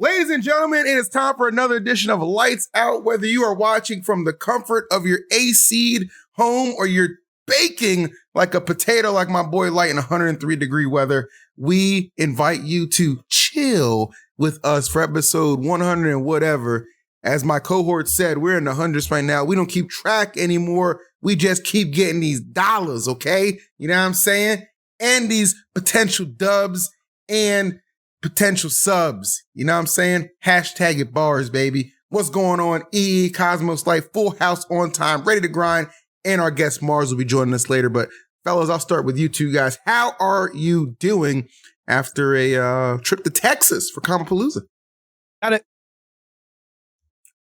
Ladies and gentlemen, it is time for another edition of Lights Out. Whether you are watching from the comfort of your AC'd home or you're baking like a potato like my boy Light in 103-degree weather, we invite you to chill with us for episode 100 and whatever. As my cohort said, we're in the hundreds right now. We don't keep track anymore. We just keep getting these dollars, okay? You know what I'm saying? And these potential dubs and potential subs. You know what I'm saying? Hashtag it bars, baby. What's going on? Cosmos Light, full house on time, ready to grind. And our guest Mars will be joining us later. But fellas, I'll start with you two guys. How are you doing after a trip to Texas for Comicpalooza? Got it.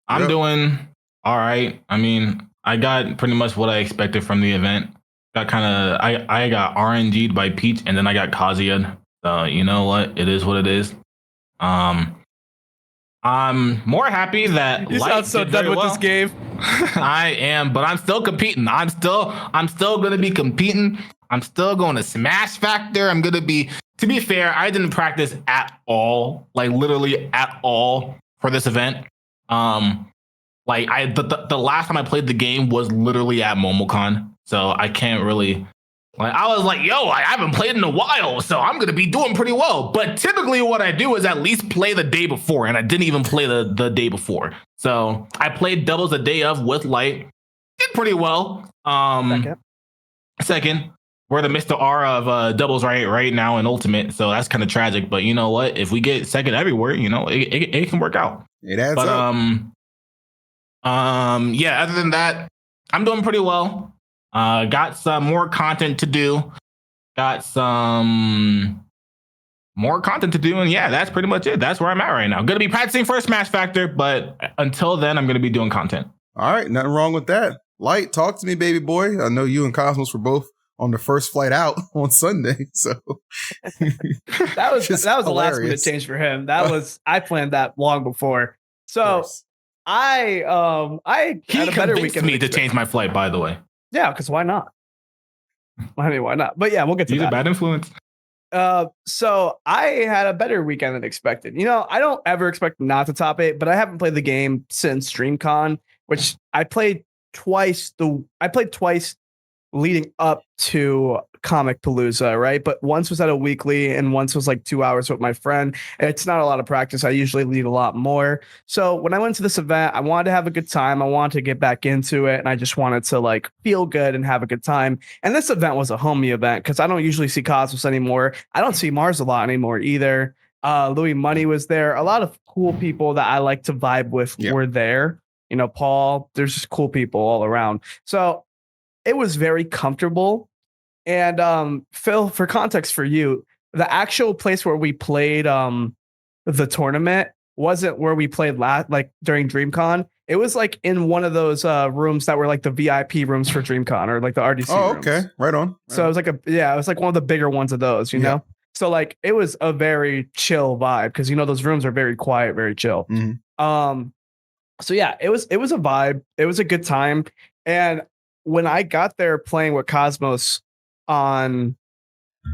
I'm doing all right. I mean, I got pretty much what I expected from the event. I got RNG'd by Peach, and then I got Kazuya. You know what? It is what it is. I'm more happy that you sound so done with this game. I am, but I'm still competing. I'm still gonna be competing. I'm still going to Smash Factor. I'm gonna be. To be fair, I didn't practice at all, like literally at all, for this event. The last time I played the game was literally at MomoCon, so I can't really. Like, I was like, yo, I haven't played in a while, so I'm going to be doing pretty well. But typically what I do is at least play the day before, and I didn't even play the day before. So I played doubles the day of with Light. Did pretty well. Second. We're the Mr. R of doubles right now in Ultimate, so that's kind of tragic. But you know what? If we get second everywhere, you know, it can work out. It adds up. Yeah, other than that, I'm doing pretty well. Got some more content to do. And yeah, that's pretty much it. That's where I'm at right now. Gonna be practicing for a Smash Factor, but until then, I'm gonna be doing content. All right, nothing wrong with that. Light, talk to me, baby boy. I know you and Cosmos were both on the first flight out on Sunday, so that was a last minute change for him. I planned that long before. So I had a better weekend. Me to change my flight, by the way. Yeah, because why not? I mean, why not? But yeah, we'll get to that. He's a bad influence. So I had a better weekend than expected. You know, I don't ever expect not to top it, but I haven't played the game since DreamCon, which I played twice. I played twice leading up to Comicpalooza, right? But once was at a weekly and once was like 2 hours with my friend. And it's not a lot of practice. I usually lead a lot more. So when I went to this event, I wanted to have a good time. I wanted to get back into it. And I just wanted to like feel good and have a good time. And this event was a homie event because I don't usually see Cosmos anymore. I don't see Mars a lot anymore either. Louis Money was there. A lot of cool people that I like to vibe with were there. You know, Paul, there's just cool people all around. So it was very comfortable. And Phil, for context for you, the actual place where we played the tournament wasn't where we played like during DreamCon. It was like in one of those rooms that were like the VIP rooms for DreamCon or like the RDC rooms. Okay. Right on. So it was like it was like one of the bigger ones of those, you know? So like it was a very chill vibe because, you know, those rooms are very quiet, very chill. Mm-hmm. So yeah, it was a vibe. It was a good time. And when I got there playing with Cosmos on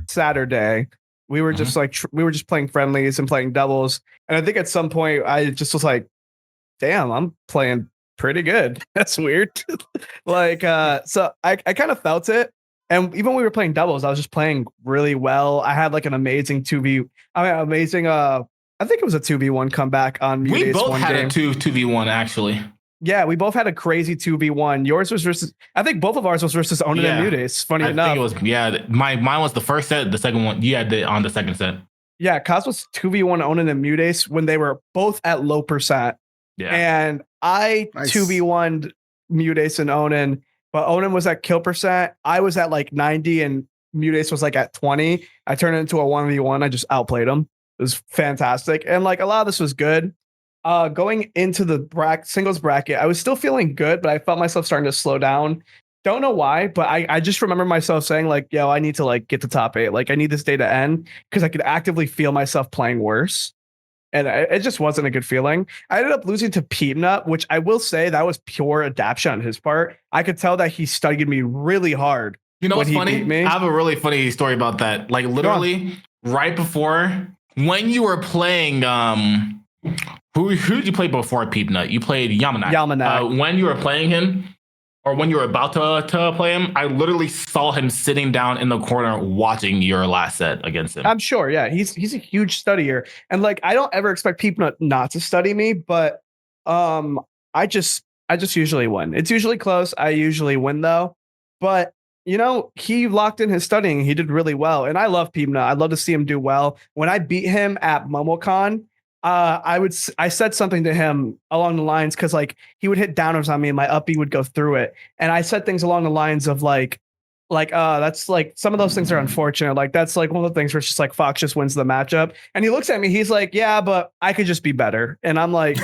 Saturday, we were just like we were just playing friendlies and playing doubles. And I think at some point I just was like, damn, I'm playing pretty good. That's weird. So I kind of felt it. And even when we were playing doubles, I was just playing really well. I had like an amazing I think it was a 2v1 comeback on Mute We Ace both one had game. a 2v1 actually. Yeah, we both had a crazy 2v1. Yours was versus, I think both of ours was versus Onin and Mute Ace. Funny enough. I think it was, mine was the first set. The second one, you had it on the second set. Yeah, Cosmos 2v1 Onin and Mute Ace when they were both at low percent. Yeah. And I 2v1'd Mute Ace and Onin, but Onin was at kill percent. I was at like 90 and Mute Ace was like at 20. I turned it into a 1v1. I just outplayed him. It was fantastic. And like a lot of this was good. Going into the singles bracket, I was still feeling good, but I felt myself starting to slow down. Don't know why, but I just remember myself saying like, yo, I need to like get to top 8. Like I need this day to end because I could actively feel myself playing worse. And it just wasn't a good feeling. I ended up losing to Peabnut, which I will say that was pure adaptation on his part. I could tell that he studied me really hard. You know what's funny? I have a really funny story about that. Like literally right before when you were playing Who did you play before Peabnut? You played Yamanak. Yamanak. When you were playing him, or when you were about to play him, I literally saw him sitting down in the corner watching your last set against him. I'm sure, yeah. He's a huge studier. And like I don't ever expect Peabnut not to study me, but I just usually win. It's usually close. I usually win though. But you know, he locked in his studying. He did really well. And I love Peabnut. I'd love to see him do well. When I beat him at MomoCon, I said something to him along the lines because like he would hit downers on me and my up B would go through it. And I said things along the lines of like that's like some of those things are unfortunate. Like that's like one of the things where it's just like Fox just wins the matchup. And he looks at me, he's like, yeah, but I could just be better. And I'm like,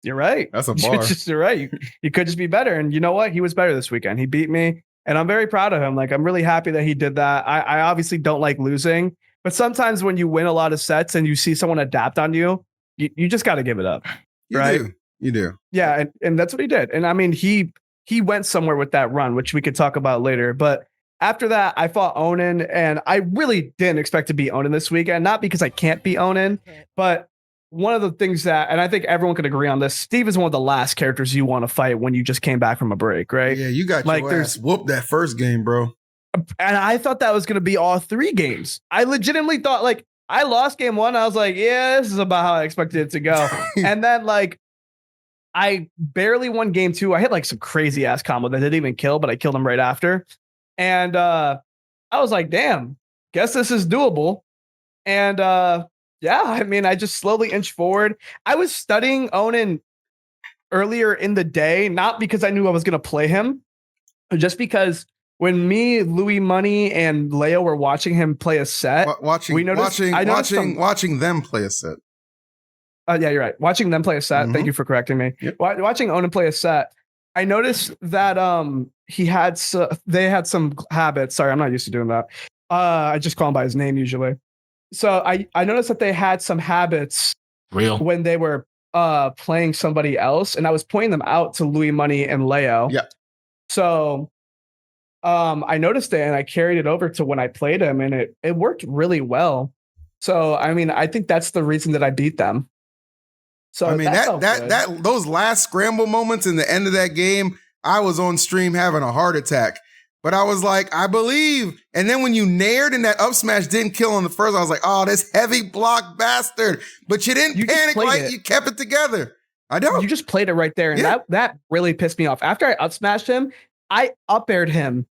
you're right. That's a bar. You're right. You could just be better. And you know what? He was better this weekend. He beat me. And I'm very proud of him. Like I'm really happy that he did that. I obviously don't like losing. But sometimes when you win a lot of sets and you see someone adapt on you, you just got to give it up. You do. Yeah. And that's what he did. And I mean, he went somewhere with that run, which we could talk about later. But after that, I fought Onin and I really didn't expect to beat Onin this weekend. Not because I can't beat Onin, but one of the things that, and I think everyone could agree on this, Steve is one of the last characters you want to fight when you just came back from a break, right? Yeah, you got like your ass whooped that first game, bro. And I thought that was going to be all 3 games. I legitimately thought like I lost game 1. I was like, yeah, this is about how I expected it to go. And then like I barely won game 2. I hit like some crazy ass combo that didn't even kill, but I killed him right after. And I was like, damn, guess this is doable. And yeah, I mean, I just slowly inched forward. I was studying Onin earlier in the day, not because I knew I was going to play him, just because when me, Louis Money, and Leo were watching him play a set, watching them play a set. Yeah, you're right. Watching them play a set. Thank you for correcting me. Yep. Watching Onin play a set, I noticed that they had some habits. Sorry, I'm not used to doing that. I just call him by his name usually. So I noticed that they had some habits when they were playing somebody else, and I was pointing them out to Louis Money and Leo. Yeah. So I noticed it and I carried it over to when I played him, and it worked really well. So I mean, I think that's the reason that I beat them. So I mean that those last scramble moments in the end of that game, I was on stream having a heart attack. But I was like, I believe. And then when you nared and that up smash didn't kill on the first, I was like, oh, this heavy block bastard. But you didn't panic, right? You kept it together. I don't. You just played it right there. And that really pissed me off. After I up smashed him, I up aired him.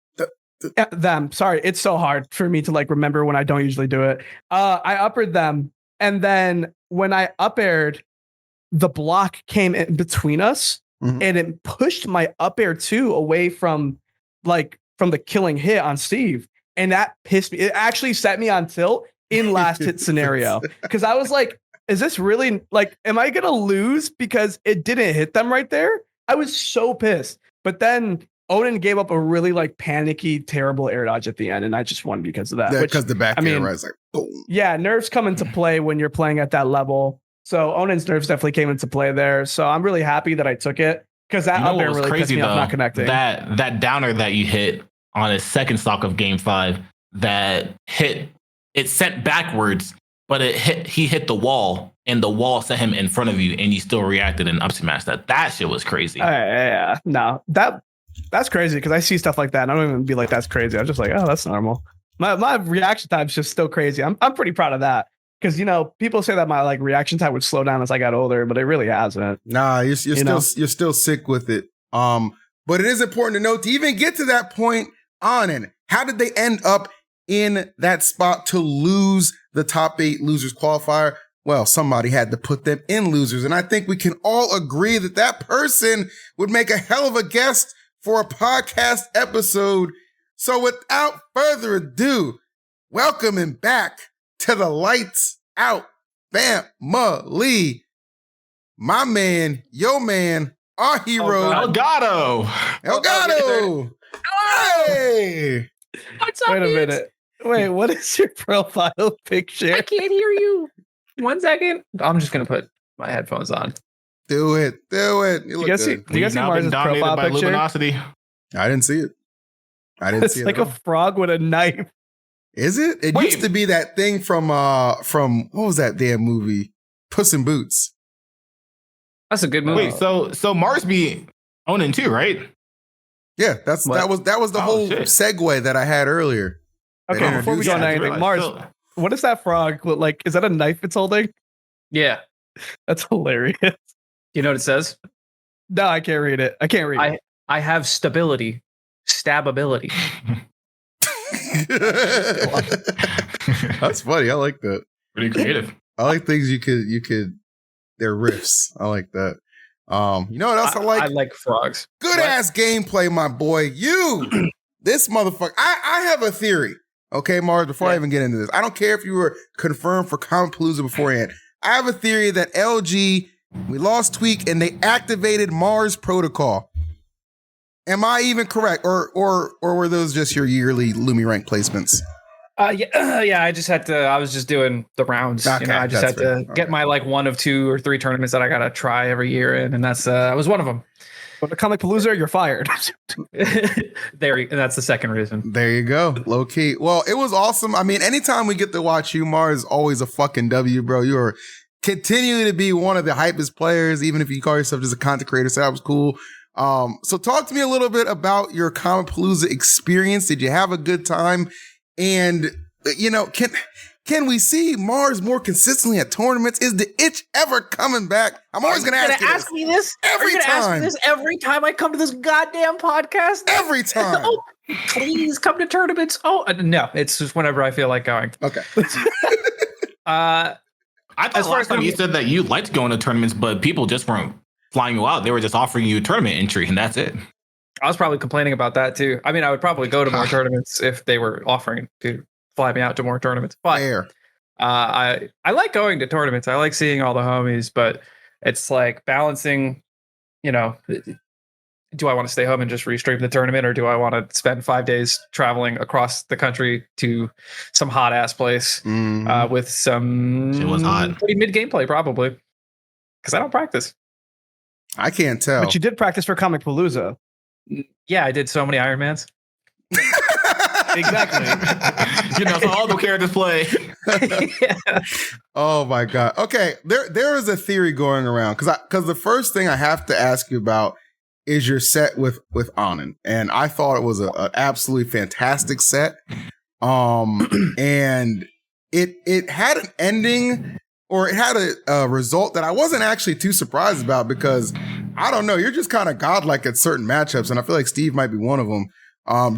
Them. Sorry, it's so hard for me to like remember when I don't usually do it. I up aired them. And then when I up aired, the block came in between us and it pushed my up air 2 away from the killing hit on Steve. And that pissed me. It actually set me on tilt in last hit scenario. Cause I was like, is this really like, am I going to lose because it didn't hit them right there? I was so pissed. But then Onin gave up a really like panicky, terrible air dodge at the end. And I just won because of that. Because the back air was like, boom. Yeah. Nerves come into play when you're playing at that level. So Onin's nerves definitely came into play there. So I'm really happy that I took it. Because that up air really pissed me off not connecting. That downer that you hit on his second stock of game 5, that hit, it sent backwards, but he hit the wall, and the wall set him in front of you, and you still reacted and up smashed that. That shit was crazy. Yeah. No, that's crazy because I see stuff like that and I don't even be like, that's crazy. I'm just like, oh, that's normal. My reaction time is just still crazy. I'm pretty proud of that. Because, you know, people say that my like reaction time would slow down as I got older, but it really hasn't. Nah, you're still sick with it. But it is important to note to even get to that point on it. How did they end up in that spot to lose the top 8 losers qualifier? Well, somebody had to put them in losers. And I think we can all agree that that person would make a hell of a guest for a podcast episode. So without further ado, welcoming back to the Lights Out family, my man, your man, our hero, Elgato. Hey, What's up? Wait a minute. Wait, what is your profile picture? I can't hear you. 1 second. I'm just gonna put my headphones on. do it. You Do look you guys see, good. do you guys see Mars' profile by picture? luminosity. I didn't see it. It's like a frog with a knife. Is it? It used to be that thing from what was that damn movie? Puss in Boots. That's a good movie. Wait, so Mars be Onin too, right? Yeah, that was the whole shit. segue that I had earlier. Okay, before we go on anything, Mars, what does that frog look like? Is that a knife it's holding? Yeah. That's hilarious. You know what it says? No, I can't read it. I can't read it. I have stability, stabability. That's funny. I like that. Pretty creative. I like things you could. They're riffs. I like that. You know what else I like? I like frogs. Good ass gameplay, my boy. This motherfucker. I have a theory. Okay, Mars, before I even get into this, I don't care if you were confirmed for Comicpalooza beforehand. I have a theory that LG, we lost Tweak and they activated Mars Protocol. Am I even correct? Or were those just your yearly Lumi rank placements? Yeah, I was just doing the rounds. Okay, I just had to get my like 1 of 2 or 3 tournaments that I gotta try every year in, and that was one of them. But the Comicpalooza, you're fired. That's the second reason. There you go. Low key. Well, it was awesome. I mean, anytime we get to watch you, Mars is always a fucking W, bro. You are continuing to be one of the hypest players, even if you call yourself just a content creator. So that was cool. So talk to me a little bit about your Comicpalooza experience. Did you have a good time? And, you know, can we see Mars more consistently at tournaments? Is the itch ever coming back? I'm always going to ask me this every time. Ask me this every time I come to this goddamn podcast. Every time. Oh, please come to tournaments. Oh no, it's just whenever I feel like going. Okay. I thought last time you said that you liked going to tournaments, but people just weren't flying you out. They were just offering you a tournament entry, and that's it. I was probably complaining about that too. I mean, I would probably go to more tournaments if they were offering to fly me out to more tournaments. But Fair. I like going to tournaments. I like seeing all the homies, but it's like balancing, you know, do I want to stay home and just restream the tournament, or do I want to spend 5 days traveling across the country to some hot ass place with some It was hot. pretty mid gameplay probably, because I don't practice. I can't tell. But you did practice for Comicpalooza. Yeah, I did so many Ironmans. Exactly. You know, so all the characters play. Yeah. Oh my God. Okay. There is a theory going around because the first thing I have to ask you about is your set with Onin. And I thought it was an absolutely fantastic set. And it had an ending, or it had a result that I wasn't actually too surprised about, because I don't know, you're just kind of godlike at certain matchups, and I feel like Steve might be one of them.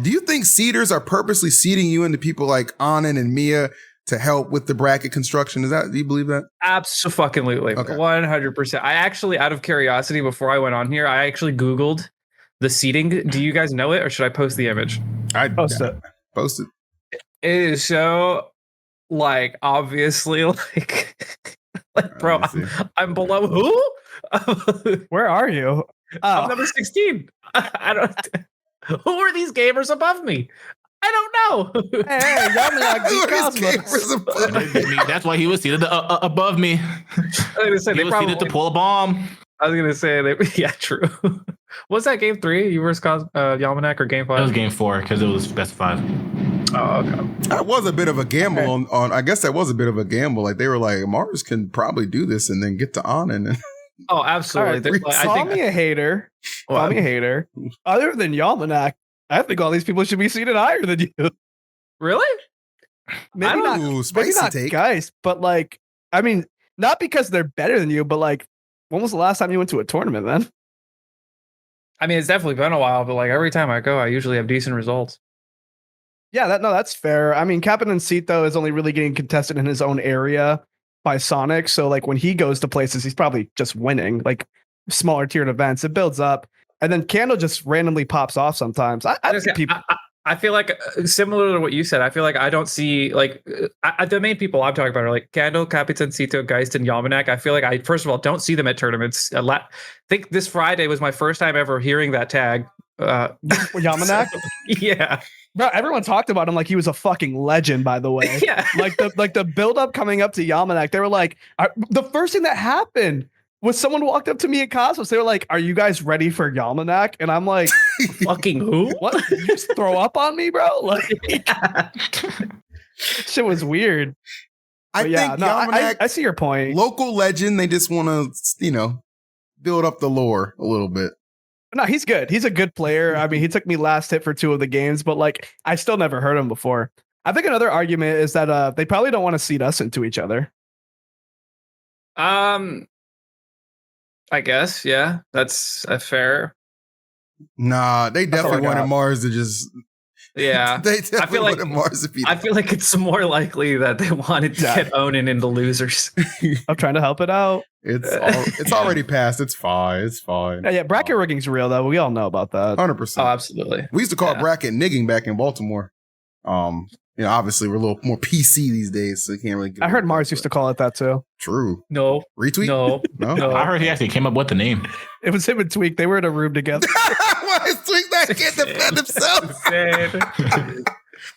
Do you think seeders are purposely seeding you into people like Onin and Mia to help with the bracket construction? Do you believe that? Absolutely. Okay. 100%. I actually, out of curiosity, before I went on here, I actually Googled the seating. Do you guys know it, or should I post the image? I'd Post it. Post it. It is so, like, obviously, like bro, I'm below who? Where are you? I'm number 16. I don't. Who are these gamers above me? I don't know. Hey, Yamanac Who beat are these Cosmos. gamers above me? That's why he was seated above me. I was gonna say He they was probably. seated to pull a bomb. I was gonna say that. Yeah, true. Was that game 3? You versus Yamanac, or game 5? That was game 4 because it was best 5. Oh, okay. That was a bit of a gamble on. I guess that was a bit of a gamble. Like, they were like, Mars can probably do this and then get to Onin. And Oh, absolutely. All right, call me a hater. Call me a hater. Other than Yamanac, I think all these people should be seated higher than you. Really? Maybe not, Ooh, spicy maybe not take. guys, but like, I mean, not because they're better than you, but like, when was the last time you went to a tournament then? I mean, it's definitely been a while, but like every time I go, I usually have decent results. Yeah, that's fair. I mean, Capitancito is only really getting contested in his own area by Sonic. So like when he goes to places, he's probably just winning, like smaller tiered events. It builds up. And then Candle just randomly pops off sometimes. I feel like similar to what you said. I feel like I don't see like the main people I'm talking about are like Candle, Capitancito, Geist, and Yamanac. I feel like I first of all don't see them at tournaments. I think this Friday was my first time ever hearing that tag. Yamanac? Yeah. Bro, everyone talked about him like he was a fucking legend, by the way. Yeah. like the build up coming up to Yamanac, they were like, the first thing that happened was someone walked up to me at Cosmos. They were like, "Are you guys ready for Yamanac?" And I'm like, "Fucking who? What? Did you just throw up on me, bro?" Like, shit was weird. I But think Yamanak, I see your point. local legend, they just want to, build up the lore a little bit. No, he's good. He's a good player. I mean, he took me last hit for 2 of the games, but like I still never heard him before. I think another argument is that they probably don't want to seed us into each other. I guess, yeah, that's fair. Nah, they definitely wanted Mars to just. Yeah, They definitely wanted Mars to beat. I feel like it's more likely that they wanted to get Onin into losers. I'm trying to help it out. It's already passed. It's fine. It's fine. Yeah, bracket rigging's real though. We all know about that. 100%. Oh, absolutely. We used to call it bracket nigging back in Baltimore. Obviously we're a little more PC these days, so you can't really. I heard Mars used to call it that too. True. No. Retweet. No. I heard he actually came up with the name. It was him and Tweak. They were in a room together. Why is Tweak not can't defend himself?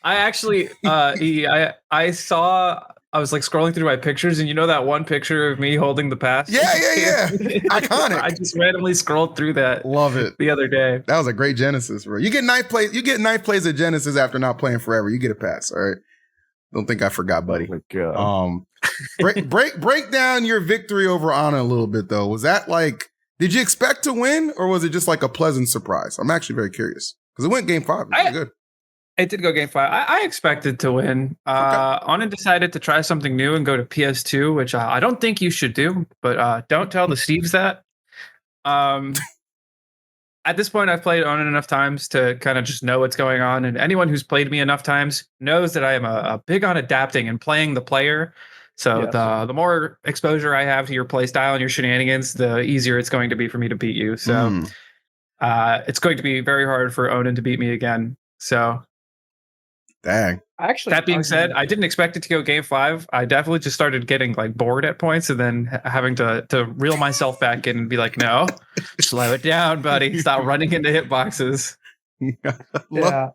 I actually, I saw. I was like scrolling through my pictures, and that one picture of me holding the pass. Yeah. Iconic. I just randomly scrolled through that. Love it. The other day. That was a great Genesis, bro. You get ninth place. You get ninth place at Genesis after not playing forever. You get a pass. All right. Don't think I forgot, buddy. Oh my God. Break down your victory over Anna a little bit though. Was that like? Did you expect to win, or was it just like a pleasant surprise? I'm actually very curious because it went game 5. It was good. It did go game 5. I expected to win. Onin decided to try something new and go to PS2, which I don't think you should do, but don't tell the Steves that. At this point, I've played Onin enough times to kind of just know what's going on. And anyone who's played me enough times knows that I am a big on adapting and playing the player. So the more exposure I have to your play style and your shenanigans, the easier it's going to be for me to beat you. So it's going to be very hard for Onin to beat me again. So dang. Actually, that being said, I didn't expect it to go game 5. I definitely just started getting like bored at points and then having to reel myself back in and be like, no, slow it down, buddy. Stop running into hitboxes. Yeah.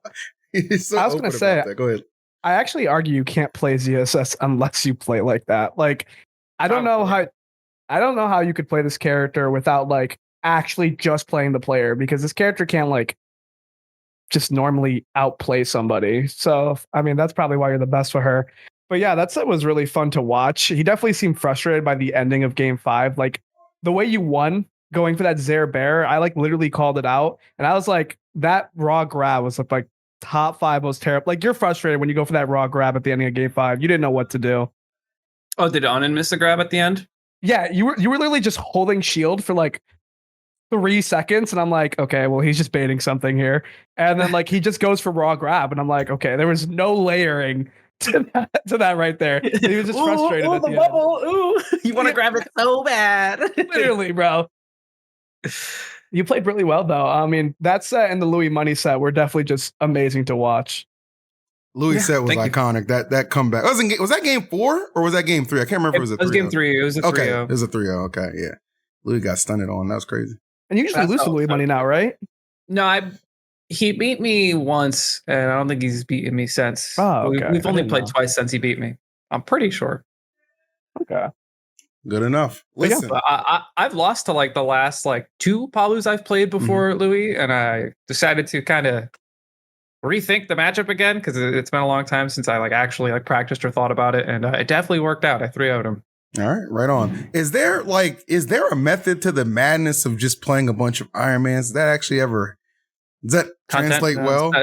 So I was going to say, go ahead. I actually argue you can't play ZSS unless you play like that. Like, I don't know how you could play this character without like actually just playing the player, because this character can't like just normally outplay somebody. So, I mean, that's probably why you're the best for her. But yeah, that set was really fun to watch. He definitely seemed frustrated by the ending of game 5. Like the way you won going for that Zare Bear, I like literally called it out. And I was like, that raw grab was like top 5 most terrible. Like you're frustrated when you go for that raw grab at the ending of game 5. You didn't know what to do. Oh, did Onin miss the grab at the end? Yeah, you were literally just holding shield for like 3 seconds, and I'm like, okay, well, he's just baiting something here. And then like he just goes for raw grab, and I'm like, okay, there was no layering to that right there. He was just frustrated at the bubble. End. Ooh, you want to grab it so bad. Literally, bro. You played really well though. I mean, that set and the Louis Money set were definitely just amazing to watch. Louis set was iconic. That comeback. Was that game 4 or was that game 3? I can't remember if it was a 3. It was game 3. It was a 3-0. Okay, it was a 3-0. Okay, yeah. Louis got stunned on. That was crazy. And you usually lose to Louis Money now, right? No, he beat me once, and I don't think he's beaten me since. Oh, okay. We've only played twice since he beat me. I'm pretty sure. Okay. Good enough. Listen, I've lost to like the last like 2 Paloos I've played before Louis, and I decided to kind of rethink the matchup again because it's been a long time since I like actually like practiced or thought about it, and it definitely worked out. I 3-0'd him. All right, right on. Is there a method to the madness of just playing a bunch of Ironmans? Does that translate well? No,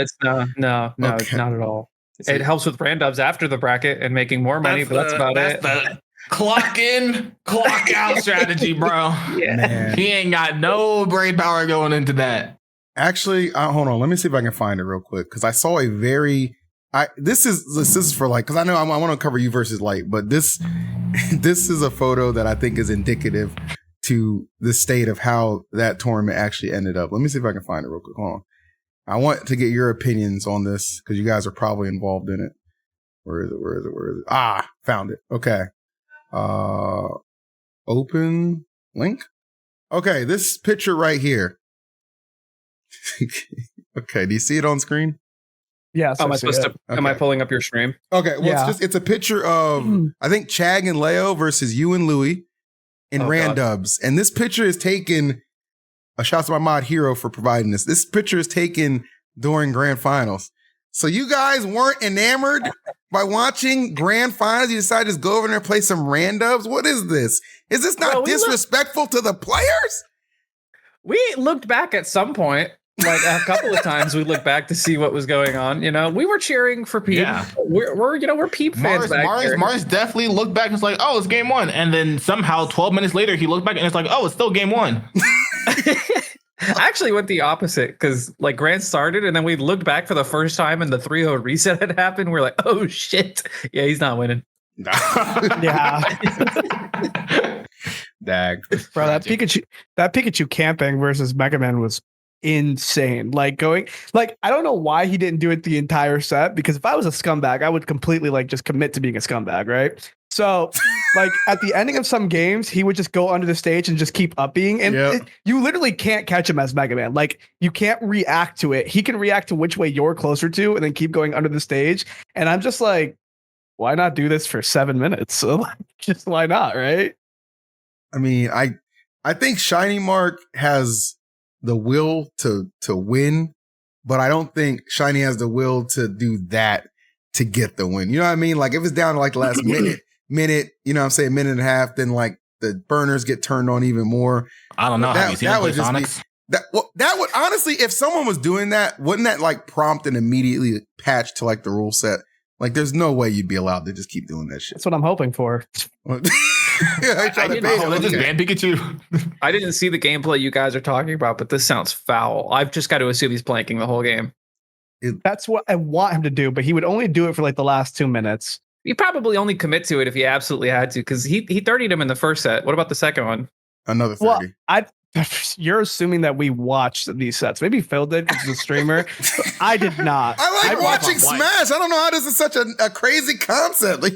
it's not at all. It helps with randoms after the bracket and making more money, but that's about it. The clock in, clock out strategy, bro. Yeah. He ain't got no brain power going into that. Actually, hold on. Let me see if I can find it real quick because I saw a very. This is for like, because I know I want to cover you versus Light, but this is a photo that I think is indicative to the state of how that tournament actually ended up. Let me see if I can find it real quick. Hold on. I want to get your opinions on this because you guys are probably involved in it. Where is it? Ah, found it. Okay. Open link. Okay, this picture right here. Okay, do you see it on screen? Yeah. Am I pulling up your stream? Okay, well, it's a picture of I think Chag and Leo versus you and Louis in Randubs, and this picture is taken. A shout out to my mod Hero for providing this. This picture is taken during grand finals, so you guys weren't enamored by watching grand finals, you decide to just go over there and play some randoms? What is this? Is this not disrespectful to the players? We looked back at some point, like a couple of times. We looked back to see what was going on. You know, we were cheering for Peep. Yeah. We're Peep fans back here. Mars definitely looked back and was like, oh, it's game one. And then somehow 12 minutes later, he looked back and it's like, oh, it's still game one. I actually went the opposite because like Grant started and then we looked back for the first time and the 3-0 reset had happened. We're like, oh shit. Yeah, he's not winning. Yeah. Dag. Bro, that Pikachu camping versus Mega Man was insane. Like I don't know why he didn't do it the entire set, because if I was a scumbag, I would completely like just commit to being a scumbag, right? So like at the ending of some games, he would just go under the stage and just keep upping. And you literally can't catch him as Mega Man. Like you can't react to it. He can react to which way you're closer to and then keep going under the stage. And I'm just like, why not do this for 7 minutes? So just why not, right? I mean, I think ShinyMark has the will to win, but I don't think Shiny has the will to do that to get the win. You know what I mean? Like if it's down to like the last minute, you know what I'm saying, minute and a half, then like the burners get turned on even more. I don't know. Have you seen that would just Sonics? That would honestly, if someone was doing that, wouldn't that like prompt an immediately patch to like the rule set? Like there's no way you'd be allowed to just keep doing that shit. That's what I'm hoping for. I didn't see the gameplay you guys are talking about, but this sounds foul. I've just got to assume he's planking the whole game. That's what I want him to do, but he would only do it for like the last 2 minutes. You probably only commit to it if he absolutely had to, because he 30'd him in the first set. What about the second one? Another 30. Well, you're assuming that we watched these sets. Maybe Phil did because he's a streamer. I did not. I like watching Smash. I don't know how this is such a crazy concept. Like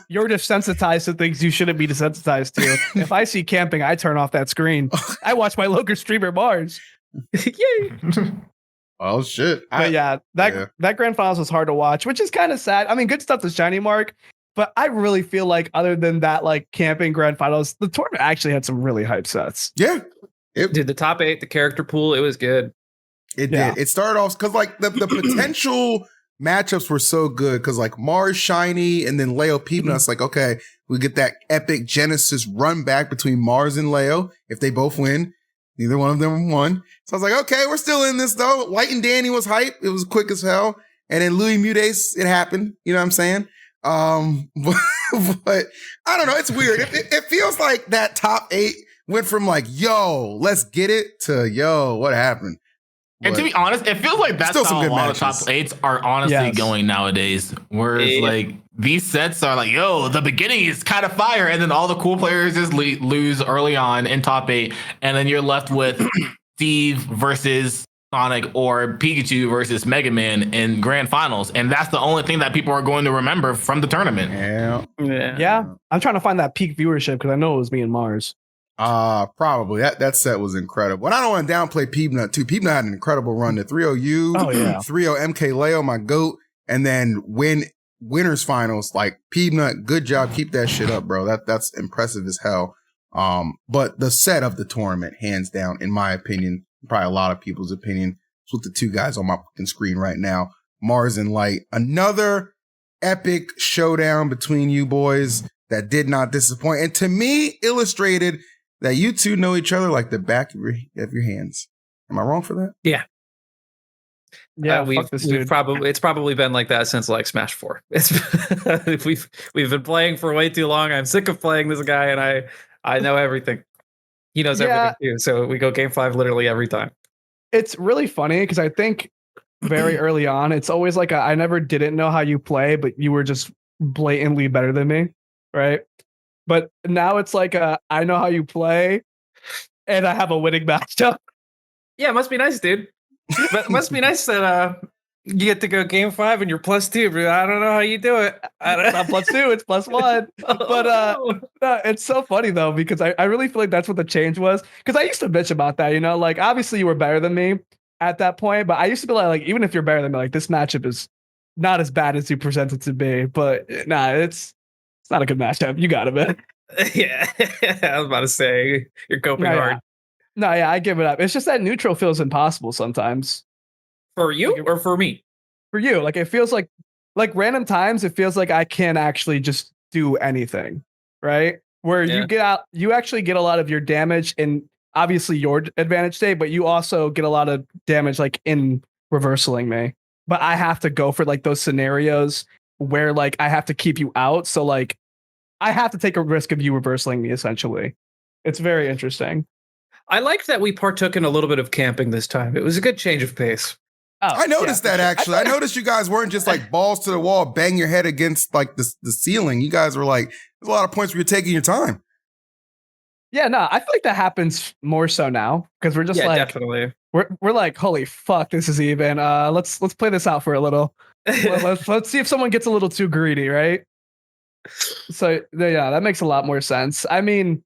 you're desensitized to things you shouldn't be desensitized to. If I see camping, I turn off that screen. I watch my local streamer Mars. Yay. Oh shit. But that grand finals was hard to watch, which is kind of sad. I mean, good stuff to ShinyMark, but I really feel like other than that, like camping grand finals, the tournament actually had some really hype sets. Yeah. Did the top 8, the character pool, it was good. It did. It started off because like the potential matchups were so good because like Mars, Shiny, and then Leo Peabnut's like, okay, we get that epic Genesis run back between Mars and Leo. If they both win, neither one of them won. So I was like, okay, we're still in this though. Light and Danny was hype. It was quick as hell. And then Louis Mudace, it happened. You know what I'm saying? But I don't know. It's weird. It feels like that top 8 went from like, yo, let's get it to yo, what happened? And to be honest, it feels like that's how a lot of top 8s are honestly going nowadays. Whereas like these sets are like, yo, the beginning is kind of fire, and then all the cool players just lose early on in top 8, and then you're left with Steve versus Sonic or Pikachu versus Mega Man in grand finals, and that's the only thing that people are going to remember from the tournament. Yeah. I'm trying to find that peak viewership because I know it was me and Mars. Probably that set was incredible. And I don't want to downplay Peabnut too. Peabnut had an incredible run to 3-0U, 3-0 MK Leo, my GOAT, and then winners finals. Like Peabnut, good job. Keep that shit up, bro. That's impressive as hell. But the set of the tournament, hands down, in my opinion, probably a lot of people's opinion, it's with the two guys on my fucking screen right now, Mars and Light. Another epic showdown between you boys that did not disappoint. And to me, illustrated that you two know each other like the back of your hands. Am I wrong for that? Yeah. Yeah, it's probably been like that since like Smash 4. We've been playing for way too long. I'm sick of playing this guy, and I know everything. He knows everything too. So we go game 5 literally every time. It's really funny because I think very early on, it's always like I never didn't know how you play, but you were just blatantly better than me, right? But now it's like I know how you play, and I have a winning matchup. Yeah, it must be nice, dude. But it must be nice that you get to go game 5 and you're +2, bro. I don't know how you do it. It's not +2, it's +1. But it's so funny though, because I really feel like that's what the change was. Because I used to bitch about that, you know, like obviously you were better than me at that point, but I used to be like even if you're better than me, like this matchup is not as bad as you present it to be. But nah, it's not a good matchup. You got it, man. Yeah, I was about to say you're coping hard. No, yeah, I give it up. It's just that neutral feels impossible sometimes. For you or for me? For you. Like it feels like like random times it feels like I can't actually just do anything, right? Where you actually get a lot of your damage in obviously your advantage state, but you also get a lot of damage like in reversaling me. But I have to go for like those scenarios where like I have to keep you out. So like I have to take a risk of you reversaling me essentially. It's very interesting. I liked that we partook in a little bit of camping this time. It was a good change of pace. Oh, I noticed that actually. I noticed you guys weren't just like balls to the wall, bang your head against like the ceiling. You guys were like, there's a lot of points where you're taking your time. Yeah, no, I feel like that happens more so now because we're just like definitely. We're like, holy fuck, this is even. Let's play this out for a little. Let's see if someone gets a little too greedy, right? So yeah, that makes a lot more sense. I mean,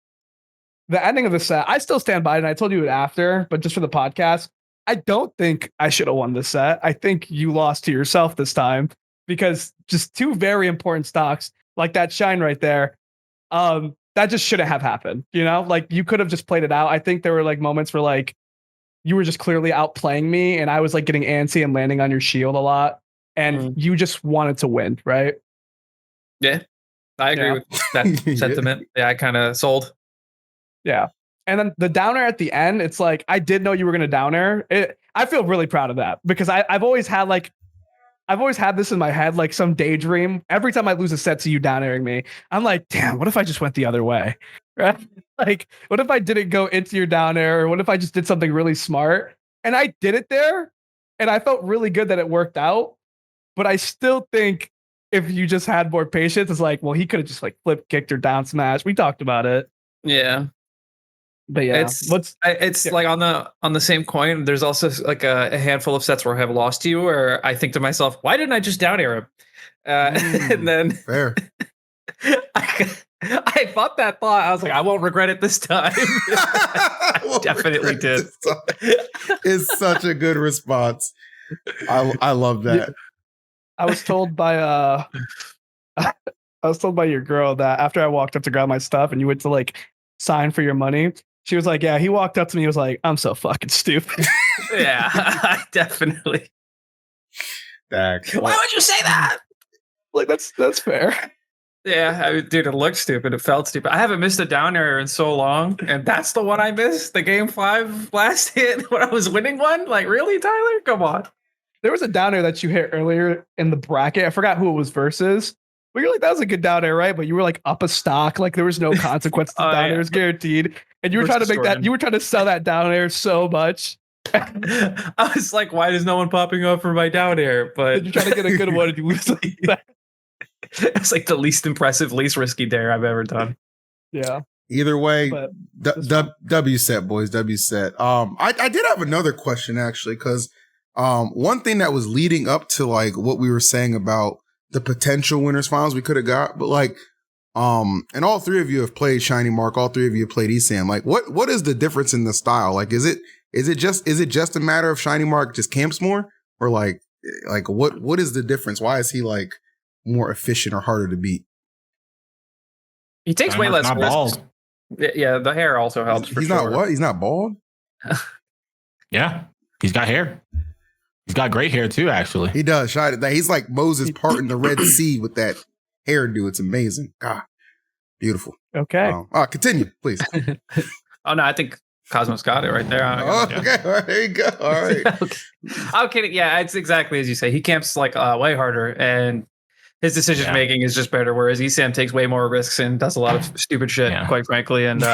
the ending of the set, I still stand by it, and I told you it after, but just for the podcast, I don't think I should have won this set. I think you lost to yourself this time because just two very important stocks like that shine right there. That just shouldn't have happened. You know, like you could have just played it out. I think there were like moments where like you were just clearly outplaying me, and I was like getting antsy and landing on your shield a lot, and you just wanted to win, right? Yeah, I agree with that sentiment. Yeah, I kind of sold. Yeah. And then the downer at the end, it's like, I did know you were going to downer. I feel really proud of that because I've always had this in my head, like some daydream. Every time I lose a set to you down airing me, I'm like, damn, what if I just went the other way? Right? Like, what if I didn't go into your down air? Or what if I just did something really smart? And I did it there. And I felt really good that it worked out. But I still think if you just had more patience, it's like, well, he could have just like flip kicked or down smash. We talked about it. Yeah. But yeah, it's like on the same coin. There's also like a handful of sets where I have lost to you, where I think to myself, why didn't I just down air him? And then fair. I thought that thought. I was like, I won't regret it this time. I definitely did. It's such a good response. I love that. I was told by your girl that after I walked up to grab my stuff and you went to like sign for your money, she was like, yeah, he walked up to me. He was like, I'm so fucking stupid. Yeah, I definitely. Why would you say that? Like, that's fair. Yeah, dude, it looked stupid. It felt stupid. I haven't missed a down air in so long. And that's the one I missed. The game 5 last hit when I was winning one. Like, really, Tyler? Come on. There was a down air that you hit earlier in the bracket. I forgot who it was versus. But you're like, that was a good down air, right? But you were like up a stock. Like there was no consequence to down airs guaranteed. And you were trying to make that, you were trying to sell that down air so much. I was like, why is no one popping up for my down air? But you're trying to get a good one and you lose like that. It's like the least impressive, least risky dare I've ever done. Yeah. Either way, W set, boys. W set. I did have another question actually, because one thing that was leading up to like what we were saying about the potential winners finals we could have got, but like, and all three of you have played ShinyMark, all three of you have played ESAM. Like, what is the difference in the style? Like, is it just a matter of ShinyMark just camps more, or like what is the difference? Why is he like more efficient or harder to beat? He takes way less risks. Yeah, the hair also helps. He's not what? He's not bald. Yeah, he's got hair. He's got great hair too, actually. He does. He's like Moses parting the Red Sea with that hairdo. It's amazing. God, beautiful. Okay. Continue, please. Oh no, I think Cosmos got it right there. Okay, all right, there you go. All right. Okay. I'm kidding. Yeah, it's exactly as you say. He camps like way harder, and his decision making is just better. Whereas ESAM takes way more risks and does a lot of stupid shit, quite frankly, and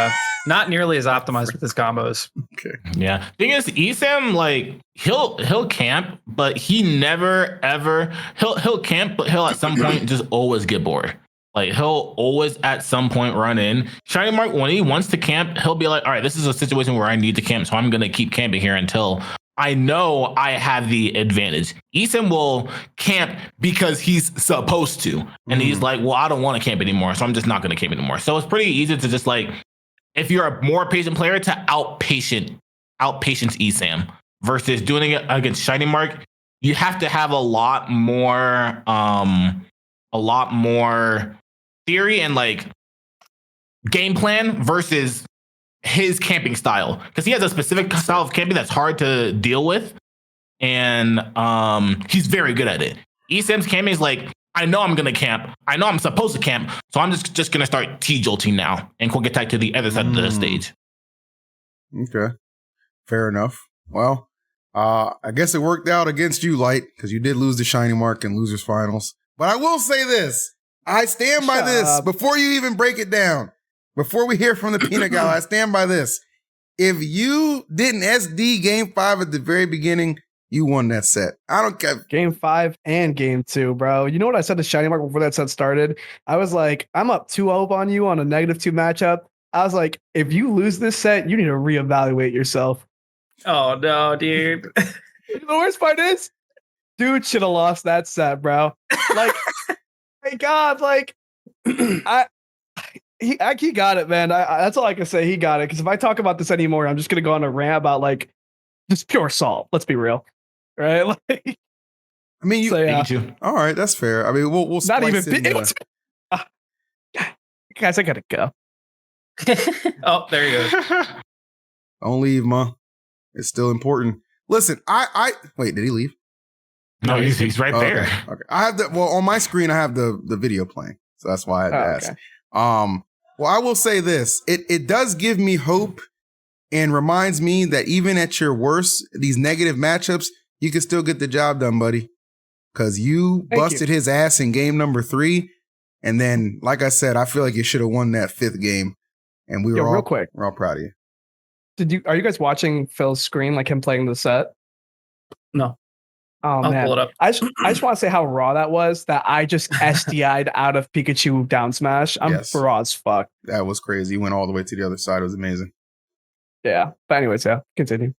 not nearly as optimized with his combos. Okay. Yeah. Thing is, ESAM, like he'll camp, but he never ever he'll camp, but he'll at some point just always get bored. Like he'll always at some point run in. ShinyMark, when he wants to camp, he'll be like, all right, this is a situation where I need to camp, so I'm gonna keep camping here until I know I have the advantage. ESAM will camp because he's supposed to. And he's like, well, I don't want to camp anymore, so I'm just not going to camp anymore. So it's pretty easy to just like, if you're a more patient player, to outpatience ESAM versus doing it against ShinyMark. You have to have a lot more theory and like game plan versus his camping style, because he has a specific style of camping that's hard to deal with, and he's very good at it. eSims camping is like, I know I'm gonna camp. I know I'm supposed to camp, so I'm just gonna start T-jolting now and quick attack to the other side of the stage. Okay, fair enough. Well, I guess it worked out against you, Light, because you did lose the ShinyMark in losers finals. But I will say this: I stand by this. Before you even break it down, before we hear from the Peanut Gallery, I stand by this. If you didn't SD Game 5 at the very beginning, you won that set. I don't care. Game 5 and Game 2, bro. You know what I said to ShinyMark before that set started? I was like, I'm up 2-0 on you on a -2 matchup. I was like, if you lose this set, you need to reevaluate yourself. Oh no, dude. The worst part is, dude should have lost that set, bro. Like, my God, like, he got it, man. That's all I can say. He got it. Because if I talk about this anymore, I'm just gonna go on a rant about like just pure salt. Let's be real, right? Like, I mean, you. so, yeah. All right, that's fair. I mean, we'll Not even. Guys, I gotta go. Oh, there you go. Don't leave, ma. It's still important. Listen, I wait. Did he leave? No, he's right there. Okay. I have on my screen. I have the video playing, so that's why I had to ask. Okay. Well, I will say this: it does give me hope and reminds me that even at your worst, these negative matchups, you can still get the job done, buddy. Because you busted his ass in game number 3, and then, like I said, I feel like you should have won that 5th game, and we were all real quick. We're all proud of you. Are you guys watching Phil's screen, like him playing the set? No. Oh, I'll man. pull it up. I just want to say how raw that was, that I just SDI'd out of Pikachu down smash. I'm raw as fuck. That was crazy. You went all the way to the other side. It was amazing. Yeah. But anyways, yeah. Continue.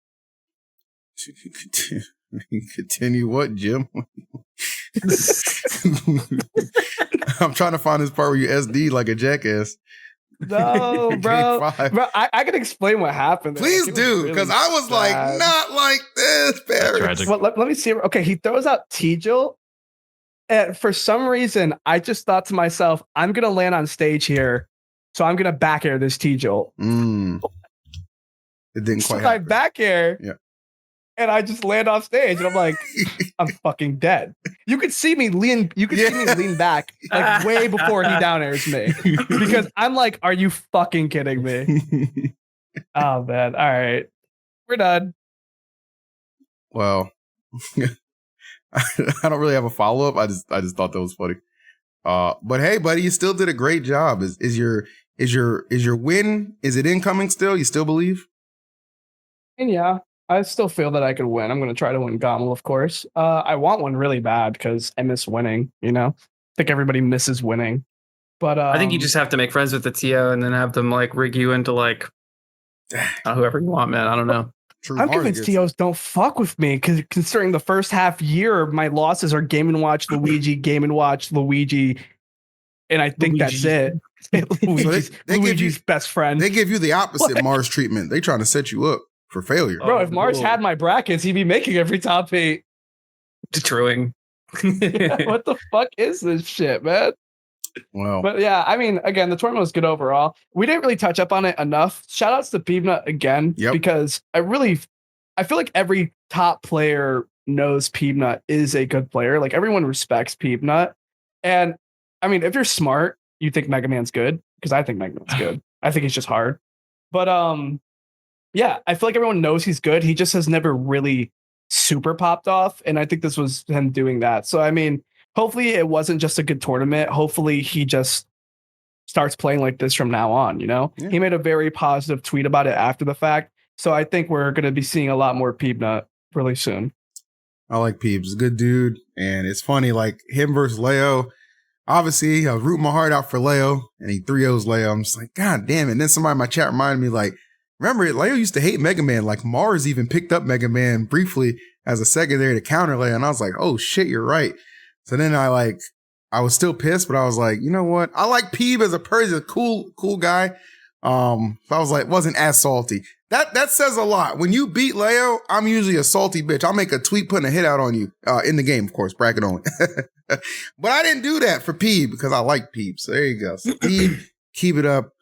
Continue what, Jim? I'm trying to find this part where you SD like a jackass. No, bro. Bro, I can explain what happened. Please do, because really I was like, not like this, Paris. Well, let me see. Okay, he throws out T-Jill. And for some reason, I just thought to myself, I'm going to land on stage here. So I'm going to back air this T-Jill. It didn't quite happen. I back air. Yeah. And I just land off stage, and I'm like, I'm fucking dead. You could see me lean. You could see me lean back like way before he down airs me, because I'm like, are you fucking kidding me? Oh man! All right, we're done. Well, I don't really have a follow up. I just thought that was funny. But hey, buddy, you still did a great job. Is your win? Is it incoming still? You still believe? And yeah. I still feel that I could win. I'm going to try to win Gommel, of course. I want one really bad because I miss winning, you know? I think everybody misses winning. But I think you just have to make friends with the TO and then have them like rig you into like whoever you want, man. I don't know. I'm convinced TOs don't fuck with me because considering the first half year, my losses are Game & Watch Luigi, Game & Watch Luigi, and I think that's it. Luigi's best friend. They give you the opposite Mars treatment. They trying to set you up for failure. Bro, if Mars had my brackets, he'd be making every top 8. Truing. What the fuck is this shit, man? Wow. But yeah, I mean, again, the tournament was good overall. We didn't really touch up on it enough. Shout outs to Peabnut again, because I feel like every top player knows Peabnut is a good player. Like everyone respects Peabnut. And I mean, if you're smart, you think Mega Man's good, because I think Mega Man's good. I think he's just hard. But yeah, I feel like everyone knows he's good. He just has never really super popped off. And I think this was him doing that. So, I mean, hopefully it wasn't just a good tournament. Hopefully he just starts playing like this from now on, you know? Yeah. He made a very positive tweet about it after the fact. So I think we're going to be seeing a lot more Peabnut really soon. I like Peebs. Good dude. And it's funny, like him versus Leo. Obviously, I was rooting my heart out for Leo, and he 3-0s Leo. I'm just like, God damn it. And then somebody in my chat reminded me, like, remember, Leo used to hate Mega Man. Like, Mars even picked up Mega Man briefly as a secondary to counter Leo. And I was like, oh, shit, you're right. So then I was still pissed, but I was like, you know what? I like Peeb as a person. He's a cool guy. So I was like, wasn't as salty. That says a lot. When you beat Leo, I'm usually a salty bitch. I'll make a tweet putting a hit out on you in the game, of course, bracket only. But I didn't do that for Peeb because I like Peeb. So there you go. So Peeb, keep it up.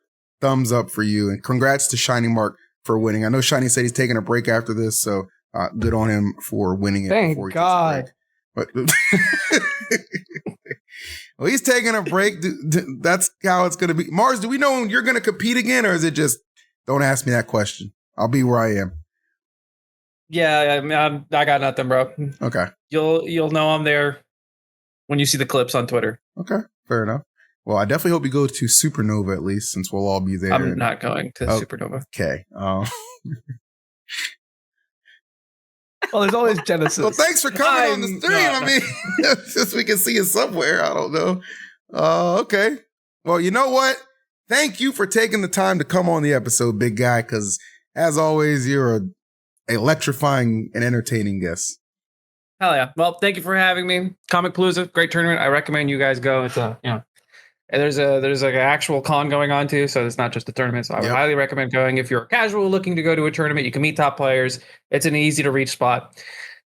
Thumbs up for you. And congrats to ShinyMark for winning. I know Shiny said he's taking a break after this, so good on him for winning it. Thank God. But well, he's taking a break. That's how it's going to be. Mars, do we know when you're going to compete again, or is it just don't ask me that question? I'll be where I am. Yeah, I got nothing, bro. Okay. You'll know I'm there when you see the clips on Twitter. Okay, fair enough. Well, I definitely hope you go to Supernova at least, since we'll all be there. I'm not going to Supernova. Okay. Well, there's always Genesis. Well, thanks for coming on the stream. I mean, since we can see you somewhere, I don't know. Okay. Well, you know what? Thank you for taking the time to come on the episode, big guy, because as always, you're an electrifying and entertaining guest. Hell yeah. Well, thank you for having me. Comicpalooza, great tournament. I recommend you guys go. It's and there's like an actual con going on too, so it's not just a tournament. So I would highly recommend going if you're casual looking to go to a tournament. You can meet top players. It's an easy to reach spot.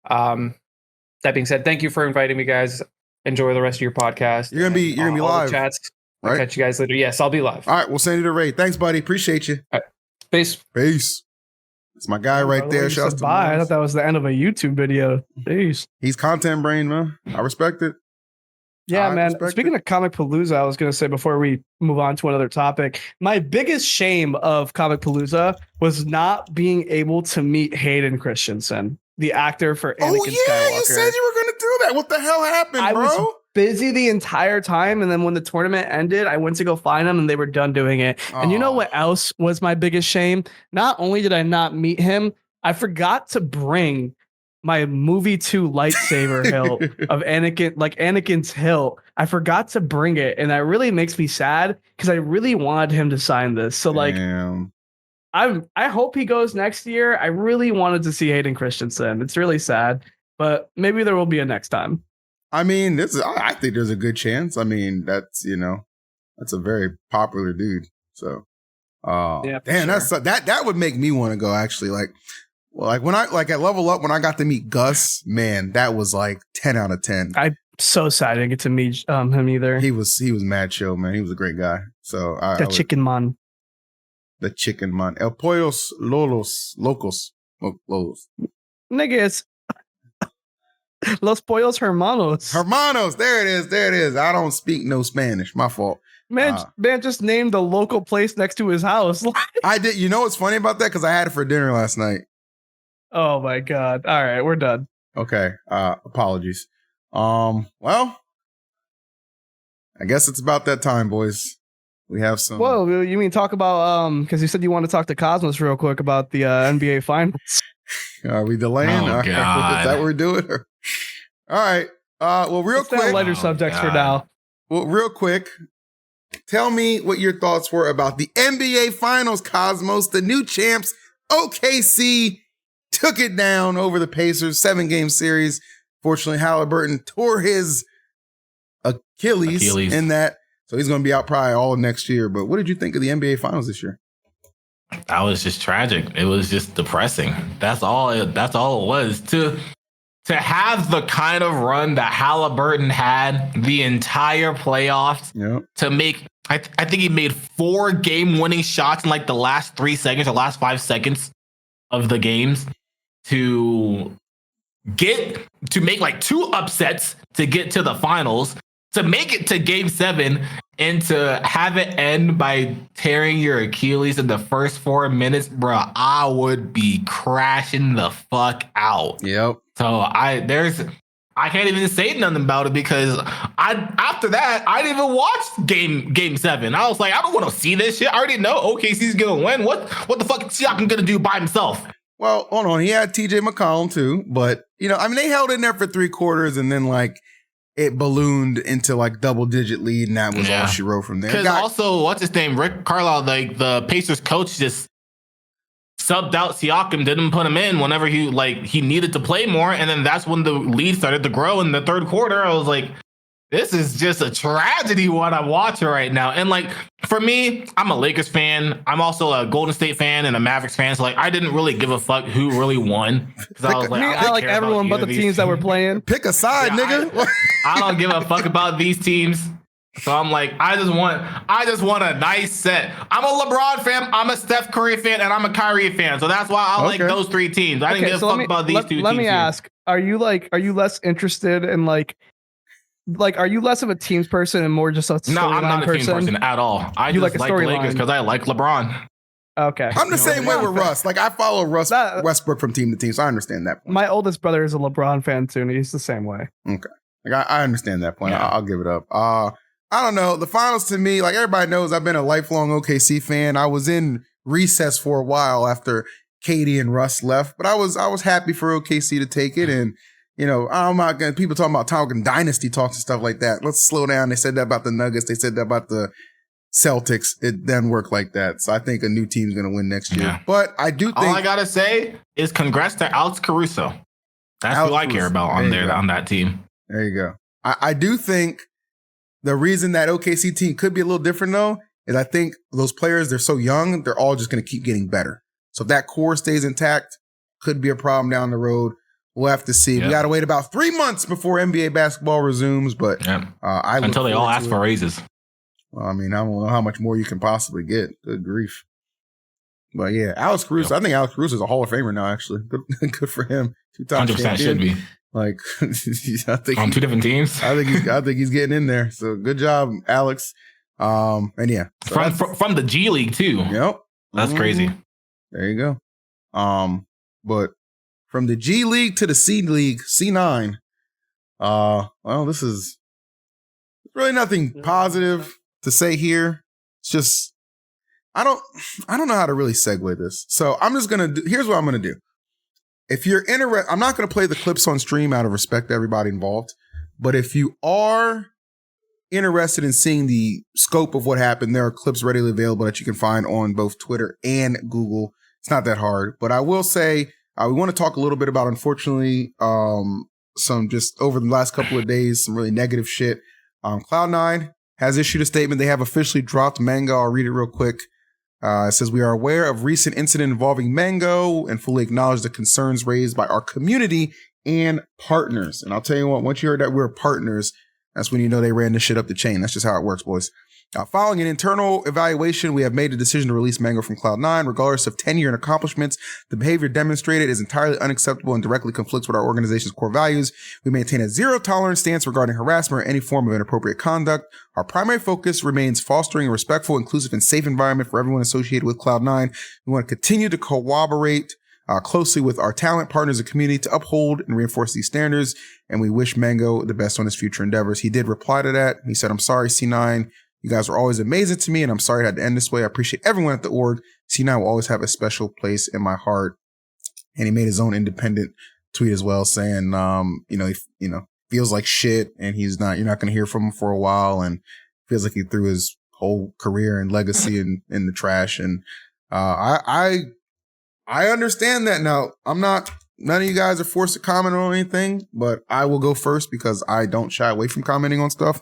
That being said, thank you for inviting me, guys. Enjoy the rest of your podcast. You're gonna be live. Chats. Right? I'll catch you guys later. Yes, I'll be live. All right, we'll send you the raid. Thanks, buddy. Appreciate you. All right. Peace. That's my guy right there. Shouts to bye. I thought that was the end of a YouTube video. Jeez. He's content brain, man. I respect it. Yeah, man. Speaking of Comicpalooza, I was going to say before we move on to another topic, my biggest shame of Comicpalooza was not being able to meet Hayden Christensen, the actor for Anakin Skywalker. You said you were going to do that. What the hell happened, bro? Was busy the entire time, and then when the tournament ended, I went to go find them, and they were done doing it. And you know what else was my biggest shame? Not only did I not meet him, I forgot to bring my movie 2 lightsaber hilt of Anakin, like Anakin's hilt. I forgot to bring it, and that really makes me sad because I really wanted him to sign this. So like, I hope he goes next year. I really wanted to see Hayden Christensen. It's really sad, but maybe there will be a next time. I mean, I think there's a good chance. I mean, that's a very popular dude. So, damn, sure. that would make me want to go. Actually, when I at Level Up, when I got to meet Gus, man, that was like 10 out of 10. I'm so sad I didn't get to meet him either. He was mad chill, man. He was a great guy. So the chicken man. El Pollos Locos. Niggas. Los Pollos Hermanos. There it is. I don't speak no Spanish. My fault. Man just named the local place next to his house. I did. You know what's funny about that? Because I had it for dinner last night. Oh my God. All right, we're done. Okay. Apologies. Well, I guess it's about that time, boys. We have some. Whoa, you mean talk about because you said you want to talk to Cosmos real quick about the NBA Finals. Are we delaying? Oh, God. Is that what we're doing? All right. Well, real quick. Lighter subjects for now. Well, real quick. Tell me what your thoughts were about the NBA Finals, Cosmos. The new champs, OKC, took it down over the Pacers, 7-game series. Fortunately, Halliburton tore his Achilles in that, so he's going to be out probably all of next year. But what did you think of the NBA Finals this year? That was just tragic. It was just depressing. That's all it was. To have the kind of run that Halliburton had the entire playoffs, to make, I think he made 4 game-winning shots in like the last 3 seconds or last 5 seconds of the games to make like 2 upsets to get to the finals, to make it to game 7, and to have it end by tearing your Achilles in the first 4 minutes, bro, I would be crashing the fuck out. Yep. So I can't even say nothing about it because after that I didn't even watch game 7. I was like, I don't want to see this shit. I already know OKC's gonna win. What the fuck is Siakam gonna do by himself? Well, hold on. He had TJ McCollum too, but they held in there for 3 quarters and then like it ballooned into like double-digit lead, and that was all she wrote from there. Because also, what's his name? Rick Carlisle, like the Pacers coach, just subbed out Siakam, didn't put him in whenever he needed to play more, and then that's when the lead started to grow in the third quarter. I was like, this is just a tragedy what I'm watching right now. And like for me, I'm a Lakers fan. I'm also a Golden State fan and a Mavericks fan. So like I didn't really give a fuck who really won. Because I was like, I like everyone but the teams that were playing. Pick a side, nigga. I don't give a fuck about these teams. So I'm like, I just want a nice set. I'm a LeBron fan, I'm a Steph Curry fan, and I'm a Kyrie fan. So that's why I like those 3 teams. I didn't give a fuck about these 2 teams. Let me ask, are you less interested in like are you less of a teams person and more just a storyline No, I'm not a team person at all. I You just like a like the Lakers storyline. because I like LeBron. Okay. I'm the same way with Russ. Like I follow Russ That- Westbrook from team to team, so I understand that point. My oldest brother is a LeBron fan too, and he's the same way. Okay. Like I understand that point. Yeah. I'll give it up. I don't know. The finals to me, like everybody knows, I've been a lifelong OKC fan. I was in recess for a while after Katie and Russ left, but I was happy for OKC to take it. And you know, I'm not gonna people talking about talking dynasty talks and stuff like that. Let's slow down. They said that about the Nuggets. They said that about the Celtics. It doesn't work like that. So I think a new team's gonna win next year. Yeah. But I do think All I gotta say is congrats to Alex Caruso. That's Alex who I care Caruso. about on There you go. on that team. There you go. I do think the reason that OKC team could be a little different though is I think those players, they're so young, they're all just going to keep getting better. So if that core stays intact, could be a problem down the road. We'll have to see. Yeah. We got to wait about 3 months before NBA basketball resumes, but Yeah. I look Until they all forward ask to for it. raises. Well, I mean, I don't know how much more you can possibly get. Good grief. But yeah, Alex Caruso. I think Alex Caruso is a Hall of Famer now, actually. Good for him. 2-time 100% champion. should be. Like, I think On two different teams. I think he's getting in there. So good job, Alex. And yeah, so From the G League too. yep, That's crazy. There you go. But from the G League to the C League, C9. Well, this is really nothing positive to say here. It's just I don't know how to really segue this. So I'm just gonna do. Here's what I'm gonna do. If you're interested, I'm not going to play the clips on stream out of respect to everybody involved. But if you are interested in seeing the scope of what happened, there are clips readily available that you can find on both Twitter and Google. It's not that hard. But I will say, we want to talk a little bit about, unfortunately, some just over the last couple of days, some really negative shit. Cloud9 has issued a statement. They have officially dropped Mang0's. I'll read it real quick. It says, we are aware of recent incident involving Mang0's and fully acknowledge the concerns raised by our community and partners. And I'll tell you what, once you heard that we're partners, that's when you know they ran this shit up the chain. That's just how it works, boys. Following an internal evaluation, we have made a decision to release Mang0's from Cloud9. Regardless of tenure and accomplishments, the behavior demonstrated is entirely unacceptable and directly conflicts with our organization's core values. We maintain a zero-tolerance stance regarding harassment or any form of inappropriate conduct. Our primary focus remains fostering a respectful, inclusive, and safe environment for everyone associated with Cloud9. We want to continue to cooperate closely with our talent partners and community to uphold and reinforce these standards, and we wish Mang0's the best on his future endeavors. He did reply to that. He said, I'm sorry, C9. You guys were always amazing to me, and I'm sorry it had to end this way. I appreciate everyone at the org. C9 will always have a special place in my heart. And he made his own independent tweet as well, saying, he feels like shit, and you're not going to hear from him for a while, and feels like he threw his whole career and legacy in the trash. And I understand that. Now, none of you guys are forced to comment on anything, but I will go first because I don't shy away from commenting on stuff.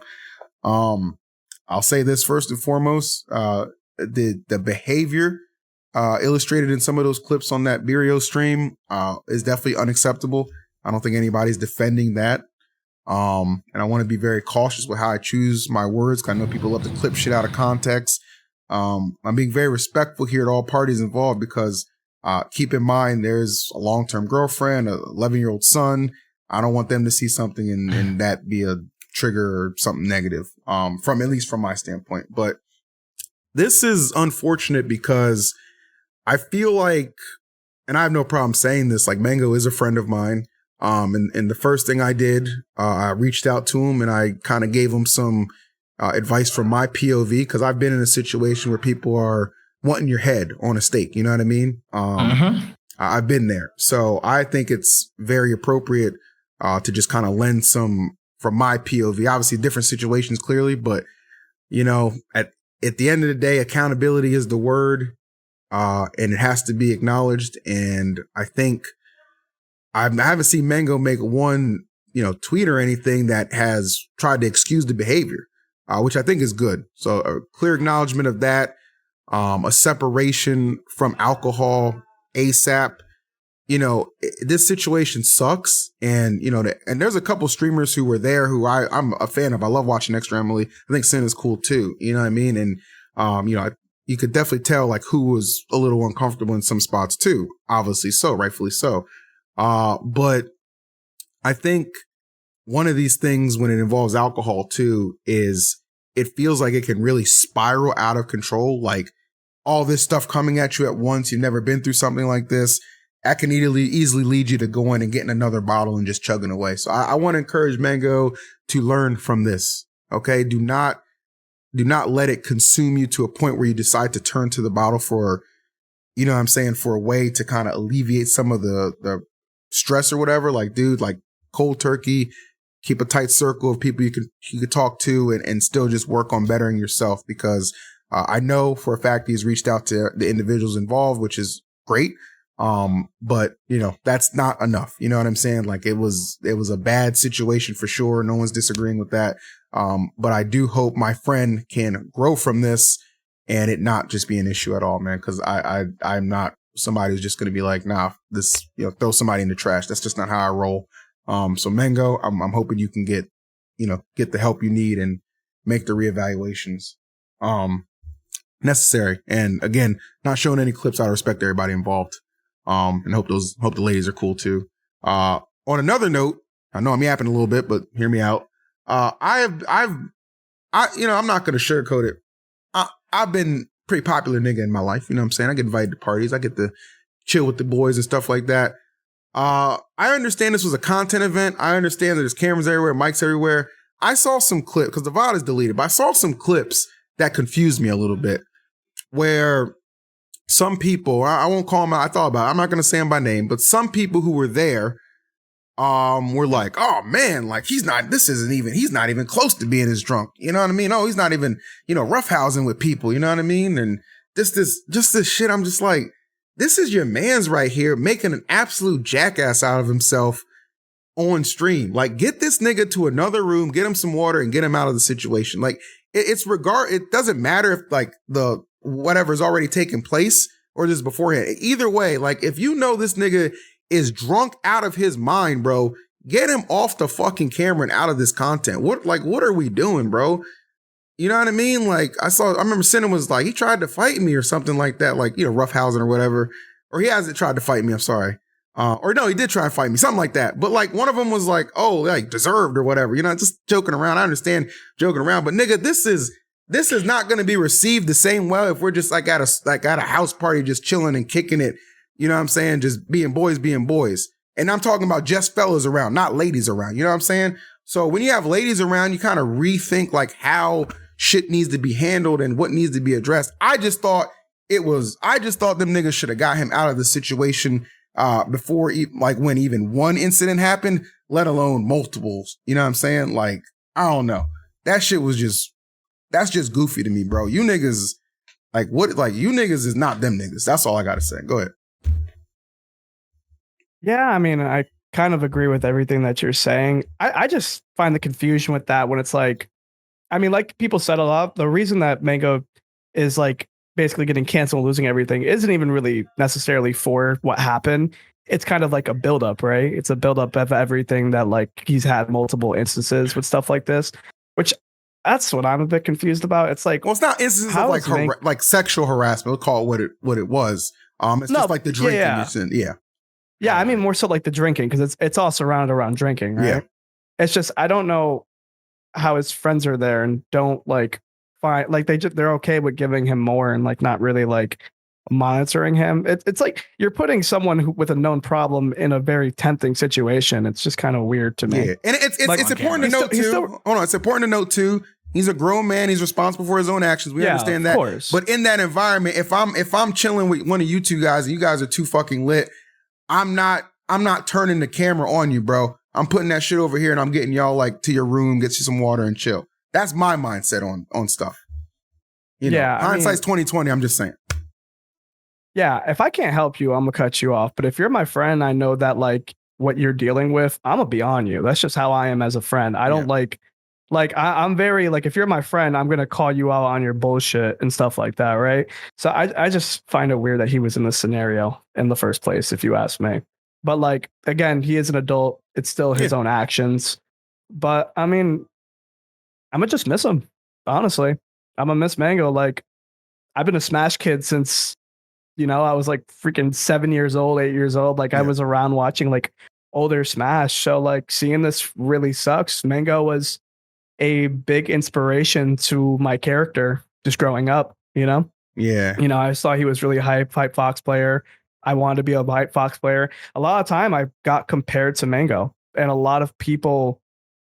I'll say this first and foremost, the behavior illustrated in some of those clips on that Birio stream is definitely unacceptable. I don't think anybody's defending that. And I want to be very cautious with how I choose my words, because I know people love to clip shit out of context. I'm being very respectful here to all parties involved, because keep in mind there's a long-term girlfriend, an 11-year-old son. I don't want them to see something and that be a trigger or something negative, from at least from my standpoint. But this is unfortunate because I feel like, and I have no problem saying this, like Mang0's is a friend of mine. And the first thing I did, I reached out to him and I kind of gave him some advice from my POV, because I've been in a situation where people are wanting your head on a stake. You know what I mean? I've been there. So I think it's very appropriate to just kind of lend some from my POV. Obviously different situations clearly, but at the end of the day, accountability is the word, and it has to be acknowledged. And I think I haven't seen Mang0's make one, tweet or anything that has tried to excuse the behavior, which I think is good. So a clear acknowledgement of that, a separation from alcohol ASAP. This situation sucks. And, and there's a couple streamers who were there who I'm a fan of. I love watching Extra Emily. I think Sin is cool too. You know what I mean? And, you could definitely tell like who was a little uncomfortable in some spots too. Obviously so, rightfully so. But I think one of these things when it involves alcohol too is it feels like it can really spiral out of control. Like all this stuff coming at you at once. You've never been through something like this. That can easily lead you to going and getting another bottle and just chugging away. So I want to encourage Mango to learn from this. Okay. Do not let it consume you to a point where you decide to turn to the bottle for, you know what I'm saying, for a way to kind of alleviate some of the stress or whatever. Like, dude, like cold turkey, keep a tight circle of people you could talk to and still just work on bettering yourself, because I know for a fact he's reached out to the individuals involved, which is great. But you know, that's not enough. You know what I'm saying? Like it was a bad situation for sure. No one's disagreeing with that. But I do hope my friend can grow from this and it not just be an issue at all, man. Cause I'm not somebody who's just going to be like, nah, this, you know, throw somebody in the trash. That's just not how I roll. So Mango, I'm hoping you can get the help you need and make the reevaluations, necessary. And again, not showing any clips out of respect to everybody involved. And hope the ladies are cool too. On another note, I know I'm yapping a little bit, but hear me out. I'm not going to sugarcoat it. I've been pretty popular nigga in my life. You know what I'm saying? I get invited to parties. I get to chill with the boys and stuff like that. I understand this was a content event. I understand that there's cameras everywhere, mics everywhere. I saw some clips because the VOD is deleted, but I saw some clips that confused me a little bit where some people, I won't call them out. I thought about it. I'm not going to say them by name, but some people who were there, were like, oh man, like he's not even close to being as drunk. You know what I mean? Oh, he's not even, roughhousing with people. You know what I mean? And just this shit. I'm just like, this is your man's right here making an absolute jackass out of himself on stream. Like, get this nigga to another room, get him some water and get him out of the situation. Like it doesn't matter if like the whatever's already taken place or just beforehand. Either way, like if you know this nigga is drunk out of his mind, bro, get him off the fucking camera and out of this content. What are we doing, bro? You know what I mean? Like I remember Cinna was like, he tried to fight me or something like that, like, roughhousing or whatever. Or he hasn't tried to fight me, I'm sorry. Or no, he did try and fight me, something like that. But like one of them was like, oh, like deserved or whatever, just joking around. I understand joking around, but nigga, this is not going to be received the same way if we're just like at a house party, just chilling and kicking it. You know what I'm saying? Just being boys. And I'm talking about just fellas around, not ladies around. You know what I'm saying? So when you have ladies around, you kind of rethink like how shit needs to be handled and what needs to be addressed. I just thought them niggas should have got him out of the situation before when even one incident happened, let alone multiples. You know what I'm saying? Like, I don't know. That shit was that's just goofy to me, bro. You niggas, you niggas is not them niggas. That's all I got to say. Go ahead. Yeah, I mean, I kind of agree with everything that you're saying. I just find the confusion with that when it's like, I mean, like people settle up. The reason that Mang0's is like basically getting canceled and losing everything isn't even really necessarily for what happened. It's kind of like a buildup, right? It's a buildup of everything that like he's had multiple instances with stuff like this, which that's what I'm a bit confused about. It's like, well, it's not instances of like sexual harassment. We'll call it what it was. It's just like the drinking. Yeah. Yeah, I mean more so like the drinking, because it's all surrounded around drinking, right? Yeah. It's just I don't know how his friends are there and don't like find like they're okay with giving him more and like not really like monitoring him. It's like you're putting someone with a known problem in a very tempting situation. It's just kind of weird to me. Yeah, and it's important to note too. Hold on, it's important to note too. He's a grown man. He's responsible for his own actions. We understand that. Of course. But in that environment, if I'm chilling with one of you two guys and you guys are too fucking lit, I'm not turning the camera on you, bro. I'm putting that shit over here and I'm getting y'all like to your room, get you some water and chill. That's my mindset on stuff. Hindsight's 2020. I'm just saying. Yeah, if I can't help you, I'm gonna cut you off. But if you're my friend, I know that like what you're dealing with, I'm gonna be on you. That's just how I am as a friend. I don't I'm very like, if you're my friend, I'm gonna call you out on your bullshit and stuff like that, right? So I just find it weird that he was in this scenario in the first place, if you ask me. But like, again, he is an adult. It's still his own actions. But I mean, I'm gonna just miss him. Honestly, I'm gonna miss Mang0's. Like, I've been a Smash kid since, I was like freaking 7 years old, 8 years old. Like I was around watching like older Smash. So like seeing this really sucks. Mang0 was a big inspiration to my character just growing up, Yeah. I saw he was really hype Fox player. I wanted to be a hype Fox player. A lot of time I got compared to Mang0, and a lot of people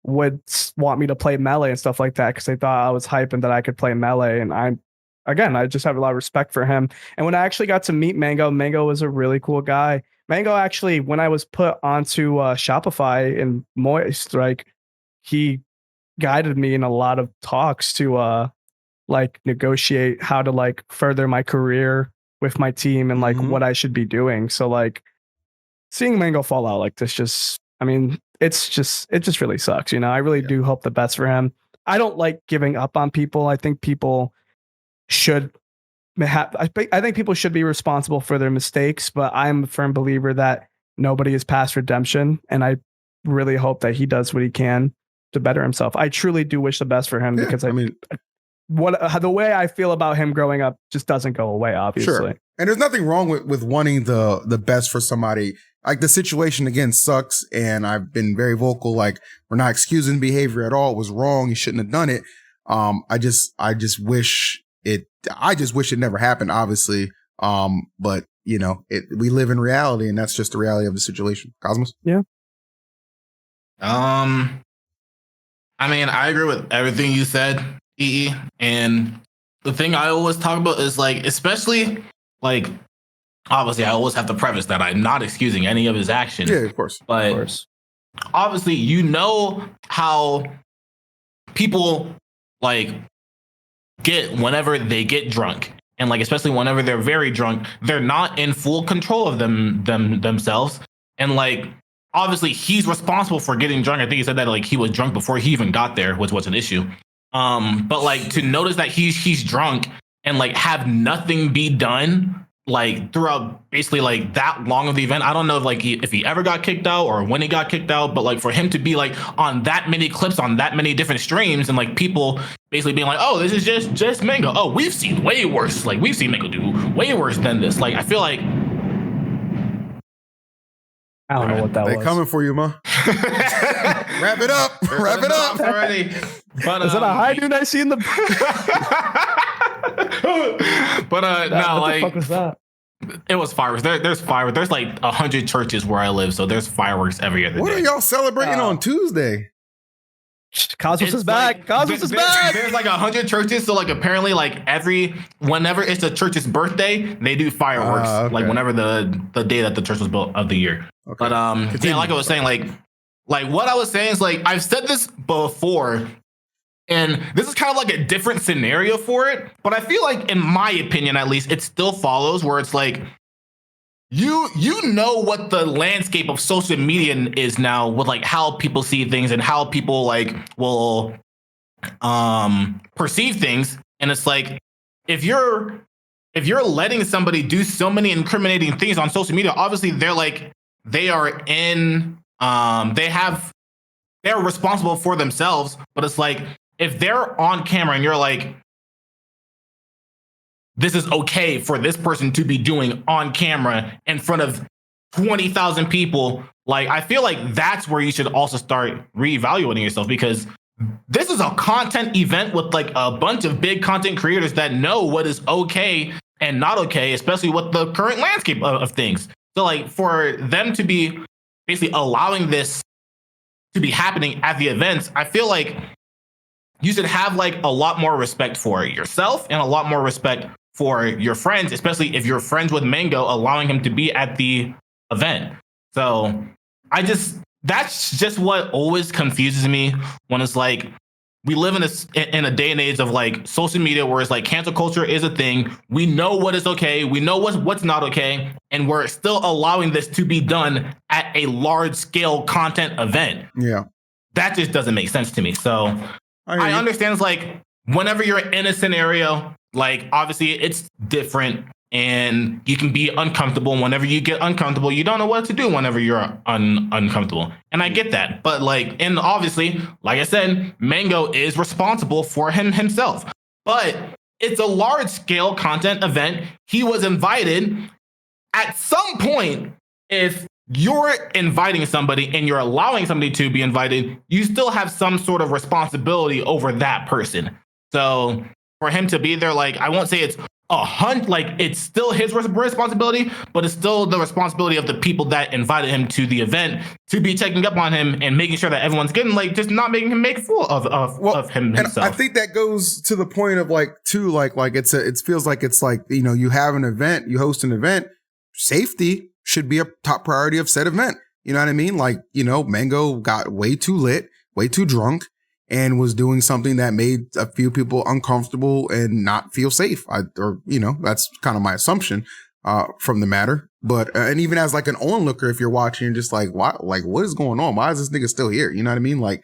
would want me to play melee and stuff like that because they thought I was hype and that I could play melee. And I just have a lot of respect for him. And when I actually got to meet Mang0 was a really cool guy. Mang0 actually, when I was put onto Shopify and Moist, like he guided me in a lot of talks to like negotiate how to like further my career with my team and like what I should be doing. So like seeing Mang0 fall out like this it just really sucks. I really do hope the best for him. I don't like giving up on people. I think people should I think people should be responsible for their mistakes, but I'm a firm believer that nobody is past redemption. And I really hope that he does what he can to better himself. I truly do wish the best for him because the way I feel about him growing up just doesn't go away, obviously. Sure. And there's nothing wrong with wanting the best for somebody. Like the situation again sucks, and I've been very vocal. Like we're not excusing behavior at all. It was wrong. You shouldn't have done it. I just wish it never happened. Obviously, but we live in reality, and that's just the reality of the situation. Cosmos. Yeah. I mean, I agree with everything you said, EE. And the thing I always talk about is like, especially like, obviously, I always have to preface that I'm not excusing any of his actions. Yeah, of course. But Of course. obviously, how people like get whenever they get drunk. And like, especially whenever they're very drunk, they're not in full control of themselves. And like, obviously he's responsible for getting drunk. I think he said that like he was drunk before he even got there, which was an issue. But like to notice that he's drunk and like have nothing be done like throughout basically like that long of the event. I don't know if he ever got kicked out or when he got kicked out, but like for him to be like on that many clips on that many different streams and like people basically being like, oh, this is just Mang0. Oh, we've seen way worse. Like we've seen Mang0 do way worse than this. Like I feel like I don't know what that They was. coming for you, ma. Wrap it up. Wrap it up already. But Is that a high noon I see in the? But no, what like the fuck was that? it was fireworks. There's fireworks. There's like 100 churches where I live, so there's fireworks every other What day. are y'all celebrating on Tuesday? Cosmos It's is back. like- Cosmos is there's- back. There's like 100 churches, so like apparently like whenever it's a church's birthday, they do fireworks. Okay. Like whenever the day that the church was built of the year. Okay. But yeah, like I was saying, like what I was saying is like I've said this before, and this is kind of like a different scenario for it. But I feel like, in my opinion, at least, it still follows where it's like you know what the landscape of social media is now with like how people see things and how people like will perceive things, and it's like if you're letting somebody do so many incriminating things on social media, obviously they're responsible for themselves. But it's like if they're on camera and you're like, this is okay for this person to be doing on camera in front of 20,000 people, like I feel like that's where you should also start reevaluating yourself, because this is a content event with like a bunch of big content creators that know what is okay and not okay, especially with the current landscape of things. So like for them to be basically allowing this to be happening at the events, I feel like you should have like a lot more respect for yourself and a lot more respect for your friends, especially if you're friends with Mang0, allowing him to be at the event. So that's just what always confuses me when it's like we live in a day and age of like social media where it's like cancel culture is a thing. We know what is okay. We know what's not okay. And we're still allowing this to be done at a large scale content event. Yeah. That just doesn't make sense to me. So I understand it's like whenever you're in a scenario, like obviously it's different and you can be uncomfortable. Whenever you get uncomfortable, you don't know what to do whenever you're uncomfortable. And I get that. But like, and obviously, like I said, Mang0 is responsible for himself. But it's a large scale content event. He was invited. At some point, if you're inviting somebody and you're allowing somebody to be invited, you still have some sort of responsibility over that person. So for him to be there, like, I won't say it's like it's still his responsibility, but it's still the responsibility of the people that invited him to the event to be checking up on him and making sure that everyone's getting, like, just not making him make a fool of him himself. And I think that goes to the point of like it feels like it's like, you know, you have an event, you host an event, safety should be a top priority of said event. You know what I mean? Like, you know, Mang0 got way too lit, way too drunk, and was doing something that made a few people uncomfortable and not feel safe. That's kind of my assumption from the matter. But and even as like an onlooker, if you're watching, you're just like, what is going on? Why is this nigga still here? You know what I mean? Like,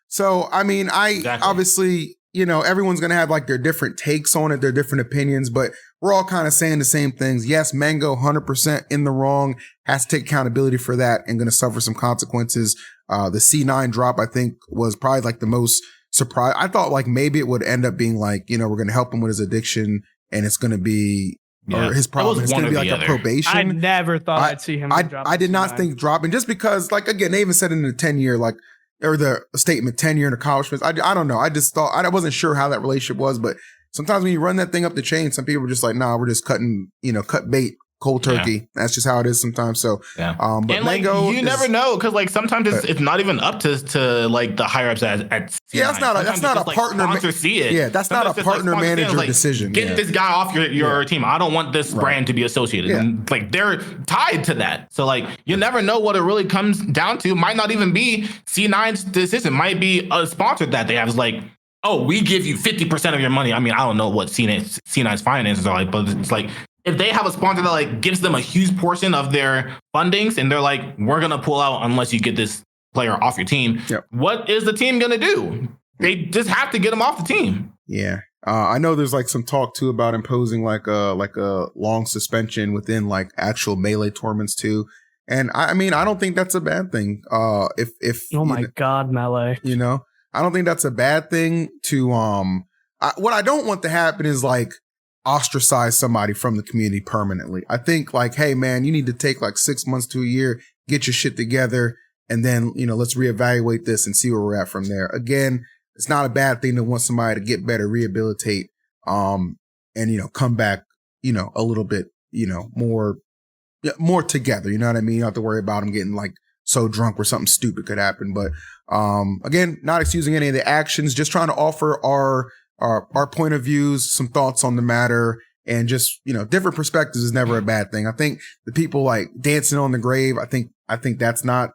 so I mean, obviously, you know, everyone's gonna have like their different takes on it, their different opinions, but we're all kind of saying the same things. Yes, Mang0 100% in the wrong, has to take accountability for that and going to suffer some consequences. The C9 drop, I think, was probably like the most surprise. I thought like maybe it would end up being like, you know, we're going to help him with his addiction and it's going to be, or his problem, it's going to be like a probation. I never thought I'd see him. I did not think dropping, just because, like, again, they even said in the 10-year, like, or the statement 10-year in accomplishments. I don't know. I just thought, I wasn't sure how that relationship was, but sometimes when you run that thing up the chain, some people are just like, nah, we're just cut bait, cold turkey. Yeah. That's just how it is sometimes. So, but and like, you never know, because like sometimes it's not even up to like the higher ups at C9. Yeah, that's not a partner. Sponsor see it. Yeah, that's not a partner manager decision. Get this guy off your team. I don't want this brand to be associated. Yeah. And like they're tied to that. So like you never know what it really comes down to. Might not even be C9's decision. Might be a sponsor that they have is like, oh, we give you 50% of your money. I mean, I don't know what C9's finances are like, but it's like if they have a sponsor that like gives them a huge portion of their fundings and they're like, we're going to pull out unless you get this player off your team. Yep. What is the team going to do? They just have to get him off the team. Yeah. I know there's like some talk too about imposing like a long suspension within like actual Melee tournaments too. And I mean, I don't think that's a bad thing. If oh my God, Melee, you know, I don't think that's a bad thing to, what I don't want to happen is like ostracize somebody from the community permanently. I think like, hey man, you need to take like 6 months to a year, get your shit together. And then, you know, let's reevaluate this and see where we're at from there. Again, it's not a bad thing to want somebody to get better, rehabilitate, and, you know, come back, you know, a little bit, you know, more together. You know what I mean? You don't have to worry about them getting like so drunk where something stupid could happen. But, again, not excusing any of the actions, just trying to offer our point of views, some thoughts on the matter, and just, you know, different perspectives is never a bad thing. I think the people like dancing on the grave, I think that's not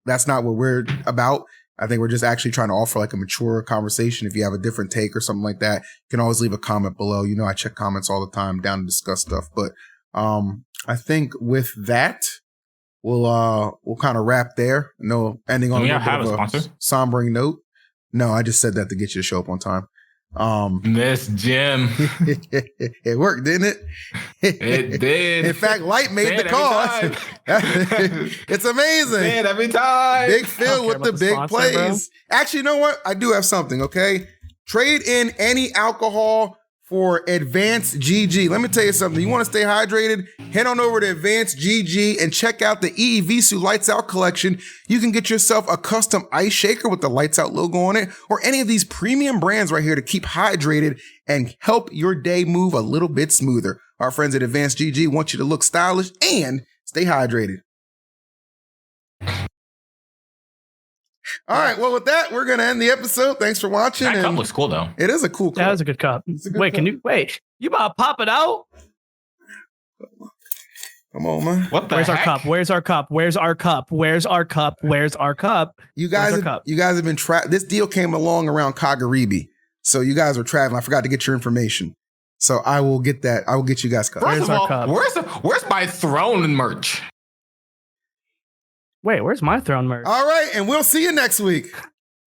what we're about. I think we're just actually trying to offer like a mature conversation. If you have a different take or something like that, you can always leave a comment below. You know, I check comments all the time down to discuss stuff. But I think with that, we'll kind of wrap there. No, ending on a sombering note. No, I just said that to get you to show up on time. Miss Jim. It worked, didn't it? It did. In fact, Light made the call. It's amazing. Say it every time. Big Phil with the big plays. Bro. Actually, you know what? I do have something, okay? Trade in any alcohol for Advanced GG. Let me tell you something. You want to stay hydrated? Head on over to Advanced GG and check out the EEVSU Lights Out collection. You can get yourself a custom ice shaker with the Lights Out logo on it, or any of these premium brands right here to keep hydrated and help your day move a little bit smoother. Our friends at Advanced GG want you to look stylish and stay hydrated. All right. Well, with that, we're going to end the episode. Thanks for watching. That cup looks cool, though. It is a cool cup. That was a good cup. Wait, cup. You about to pop it out? Come on, man. What the Where's heck? our cup? Where's our cup? Where's our cup? Where's our cup? Where's our cup? You guys have been this deal came along around Kagaribi. So you guys were traveling. I forgot to get your information. So I will get that. I will get you guys cup. First of all, where's my throne merch? Wait, where's my throne merch? All right, and we'll see you next week.